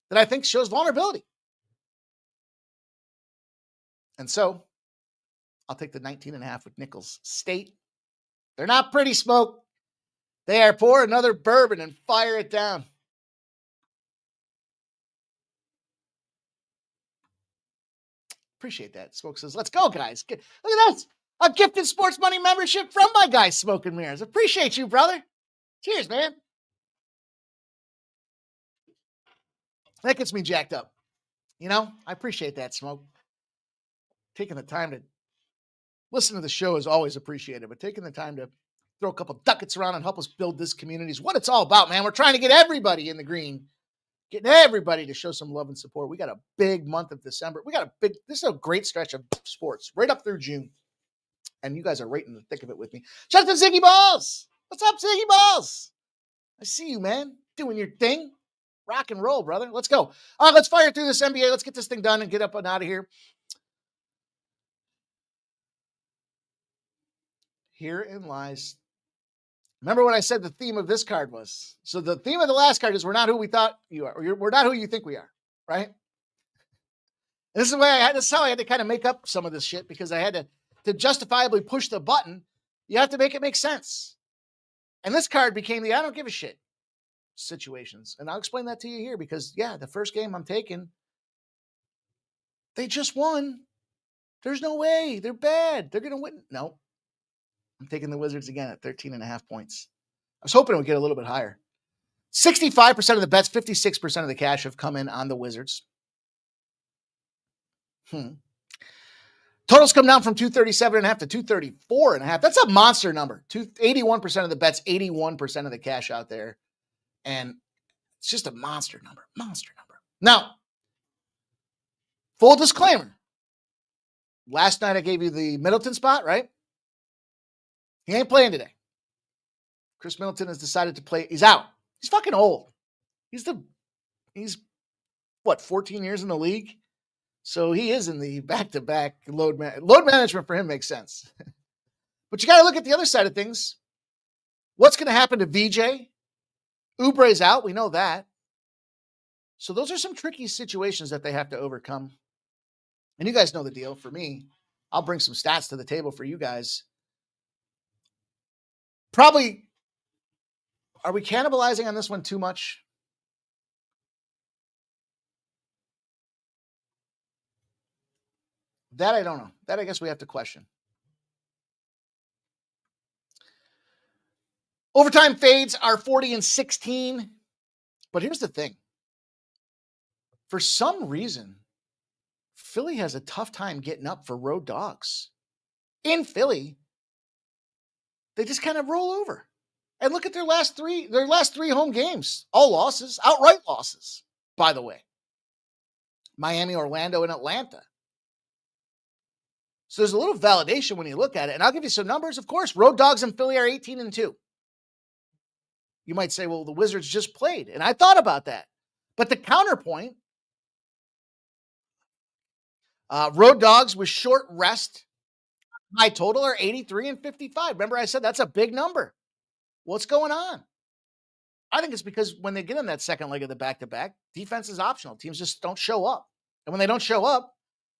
that I think shows vulnerability. And so I'll take the 19.5 with Nichols State. They're not pretty, Smoke. They are pour another bourbon and fire it down. Appreciate that. Smoke says, let's go, guys. Look at this. A gifted sports money membership from my guy, Smoke and Mirrors. Appreciate you, brother. Cheers, man. That gets me jacked up. You know, I appreciate that, Smoke. Taking the time to listen to the show is always appreciated, but taking the time to throw a couple ducats around and help us build this community is what it's all about, man. We're trying to get everybody in the green, getting everybody to show some love and support. We got a big month of December. This is a great stretch of sports right up through June. And you guys are right in the thick of it with me. Shout out to Ziggy Balls. What's up, Ziggy Balls? I see you, man. Doing your thing. Rock and roll, brother. Let's go. All right, let's fire through this NBA. Let's get this thing done and get up and out of here. Herein lies. Remember what I said the theme of this card was? So the theme of the last card is we're not who we thought you are. Or we're not who you think we are, right? And this is how I had to kind of make up some of this shit because I had to justifiably push the button. You have to make it make sense. And this card became the I don't give a shit situations. And I'll explain that to you here because, yeah, the first game I'm taking, they just won. There's no way. They're bad. They're going to win. No. I'm taking the Wizards again at 13.5 points. I was hoping it would get a little bit higher. 65% of the bets, 56% of the cash have come in on the Wizards. Totals come down from 237.5 to 234.5. That's a monster number. 81% of the bets, 81% of the cash out there. And it's just a monster number. Monster number. Now, full disclaimer. Last night I gave you the Middleton spot, right? He ain't playing today. Chris Middleton has decided to play. He's out. He's fucking old. He's 14 years in the league. So he is in the back-to-back load management for him makes sense. But you got to look at the other side of things. What's going to happen to VJ? Oubre's out. We know that. So those are some tricky situations that they have to overcome. And you guys know the deal. For me, I'll bring some stats to the table for you guys. Probably, are we cannibalizing on this one too much? That I don't know. That I guess we have to question. Overtime fades are 40-16. But here's the thing. For some reason, Philly has a tough time getting up for road dogs. In Philly, they just kind of roll over. And look at their last three home games. All losses, outright losses, by the way. Miami, Orlando, and Atlanta. So there's a little validation when you look at it. And I'll give you some numbers. Of course, road dogs in Philly are 18-2. You might say, well, the Wizards just played. And I thought about that. But the counterpoint, road dogs with short rest, high total are 83-55. Remember I said that's a big number. What's going on? I think it's because when they get in that second leg of the back-to-back, defense is optional. Teams just don't show up. And when they don't show up,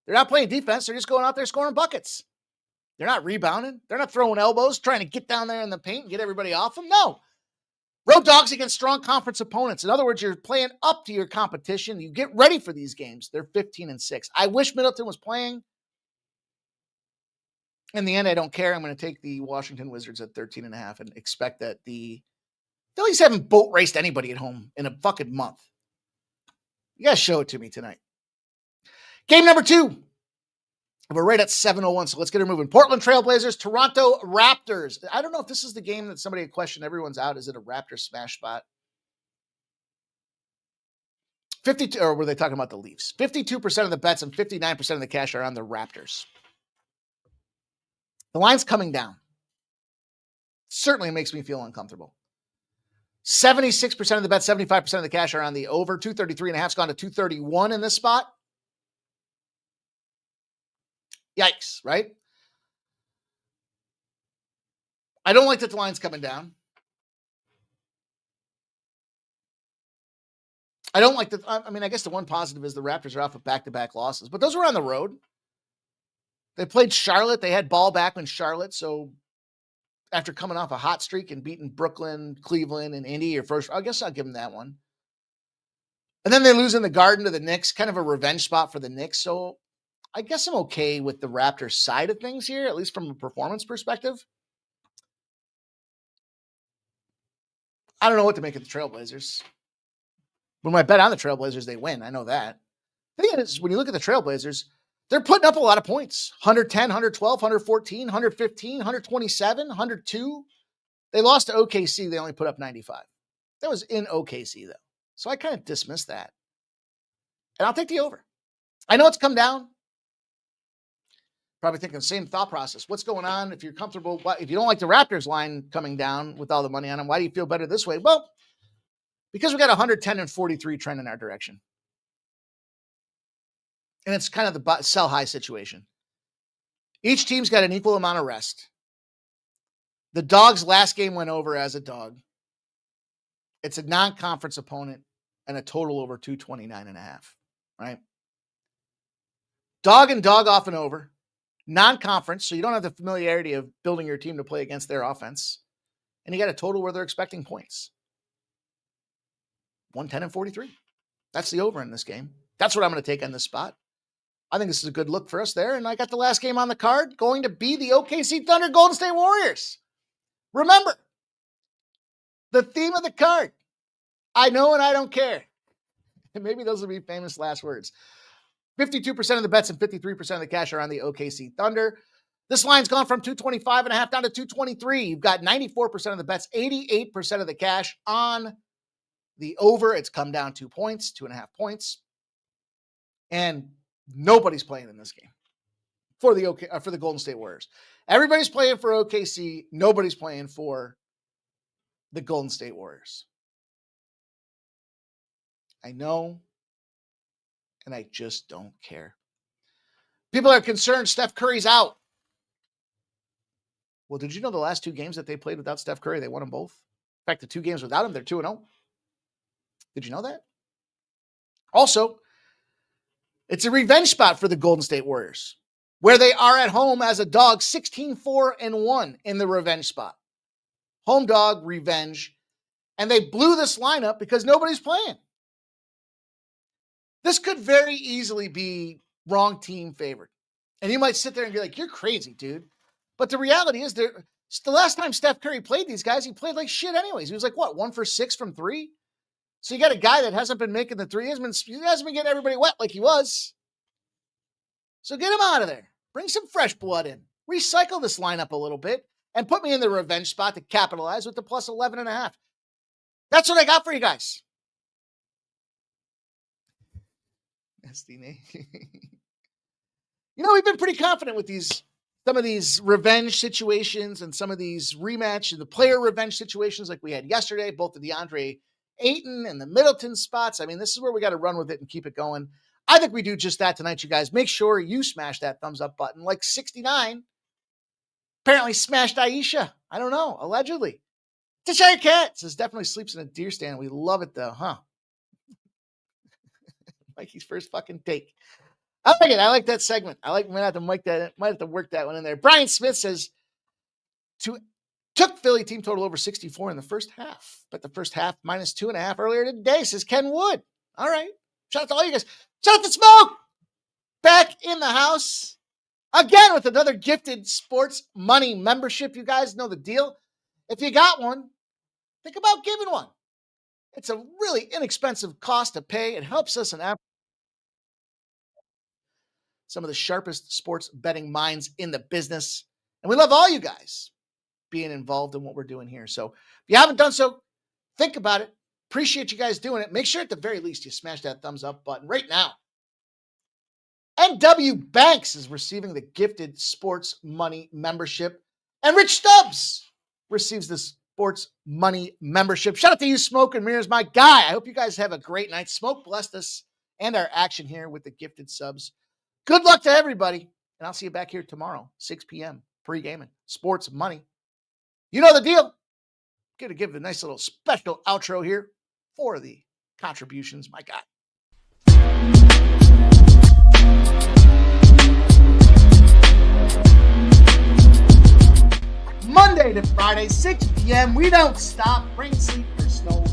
they're not playing defense. They're just going out there scoring buckets. They're not rebounding. They're not throwing elbows, trying to get down there in the paint and get everybody off them. No. Road dogs against strong conference opponents. In other words, you're playing up to your competition. You get ready for these games. They're 15-6. I wish Middleton was playing. In the end, I don't care. I'm going to take the Washington Wizards at 13.5 and expect that the Phillies haven't boat raced anybody at home in a fucking month. You guys show it to me tonight. Game number 2. We're right at 7:01, so let's get her moving. Portland Trailblazers, Toronto Raptors. I don't know if this is the game that somebody had questioned. Everyone's out. Is it a Raptor smash spot? 52, or were they talking about the Leafs? 52% of the bets and 59% of the cash are on the Raptors. The line's coming down. Certainly makes me feel uncomfortable. 76% of the bets, 75% of the cash are on the over. 233.5 has gone to 231 in this spot. Yikes, right? I don't like that the line's coming down. I don't like that. I mean, I guess the one positive is the Raptors are off of back-to-back losses, but those were on the road. They played Charlotte. They had ball back in Charlotte. So after coming off a hot streak and beating Brooklyn, Cleveland, and Indy, your first, I guess I'll give them that one. And then they lose in the Garden to the Knicks, kind of a revenge spot for the Knicks. So I guess I'm okay with the Raptors side of things here, at least from a performance perspective. I don't know what to make of the Trailblazers. When I bet on the Trailblazers, they win. I know that. The thing is, when you look at the Trailblazers, they're putting up a lot of points. 110, 112, 114, 115, 127, 102. They lost to OKC. They only put up 95. That was in OKC, though. So I kind of dismissed that. And I'll take the over. I know it's come down. Probably thinking the same thought process. What's going on? If you're comfortable, if you don't like the Raptors line coming down with all the money on them, why do you feel better this way? Well, because we got 110-43 trend in our direction. And it's kind of the sell high situation. Each team's got an equal amount of rest. The Dogs' last game went over as a dog. It's a non-conference opponent and a total over 229.5, right? Dog and dog off and over. Non-conference, so you don't have the familiarity of building your team to play against their offense. And you got a total where they're expecting points. 110-43. That's the over in this game. That's what I'm going to take on this spot. I think this is a good look for us there. And I got the last game on the card going to be the OKC Thunder Golden State Warriors. Remember, the theme of the card, I know and I don't care. And maybe those will be famous last words. 52% of the bets and 53% of the cash are on the OKC Thunder. This line's gone from 225.5 down to 223. You've got 94% of the bets, 88% of the cash on the over. It's come down 2 points, 2.5 points. And nobody's playing in this game for the Golden State Warriors. Everybody's playing for OKC. Nobody's playing for the Golden State Warriors. I know, and I just don't care. People are concerned Steph Curry's out. Well, did you know the last 2 games that they played without Steph Curry, they won them both? In fact, the 2 games without him, they're 2-0. Did you know that? Also, it's a revenge spot for the Golden State Warriors, where they are at home as a dog, 16-4-1 in the revenge spot. Home dog, revenge. And they blew this lineup because nobody's playing. This could very easily be wrong team favored. And you might sit there and be like, you're crazy, dude. But the reality is, the last time Steph Curry played these guys, he played like shit anyways. He was like, 1 for 6 from 3? So you got a guy that hasn't been making the 3. He hasn't been getting everybody wet like he was. So get him out of there. Bring some fresh blood in. Recycle this lineup a little bit and put me in the revenge spot to capitalize with the plus 11.5. That's what I got for you guys. SDNA. We've been pretty confident with some of these revenge situations and some of these rematch and the player revenge situations like we had yesterday, both the DeAndre Ayton and the Middleton spots. I mean, this is where we got to run with it and keep it going. I think we do just that tonight, you guys. Make sure you smash that thumbs up button. Like 69 apparently smashed Aisha. I don't know, allegedly. Cheshire Cat says definitely sleeps in a deer stand. We love it though, huh? Mikey's first fucking take. I like it. I like that segment. Might have to work that one in there. Brian Smith says took Philly team total over 64 in the first half, but the first half minus 2.5 earlier today, says Ken Wood. All right. Shout out to all you guys. Shout out to Smoke. Back in the house again with another gifted sports money membership. You guys know the deal. If you got one, think about giving one. It's a really inexpensive cost to pay. It helps us in some of the sharpest sports betting minds in the business. And we love all you guys being involved in what we're doing here. So if you haven't done so, think about it. Appreciate you guys doing it. Make sure at the very least you smash that thumbs up button right now. NW Banks is receiving the gifted sports money membership. And Rich Stubbs receives the sports money membership. Shout out to you, Smoke and Mirrors, my guy. I hope you guys have a great night. Smoke blessed us and our action here with the gifted subs. Good luck to everybody. And I'll see you back here tomorrow, 6 p.m. Pre-gaming. Sports money. You know the deal. Going to give a nice little special outro here for the contributions, my guy. Monday to Friday, 6 p.m. We don't stop. Rain, sleet, or snow.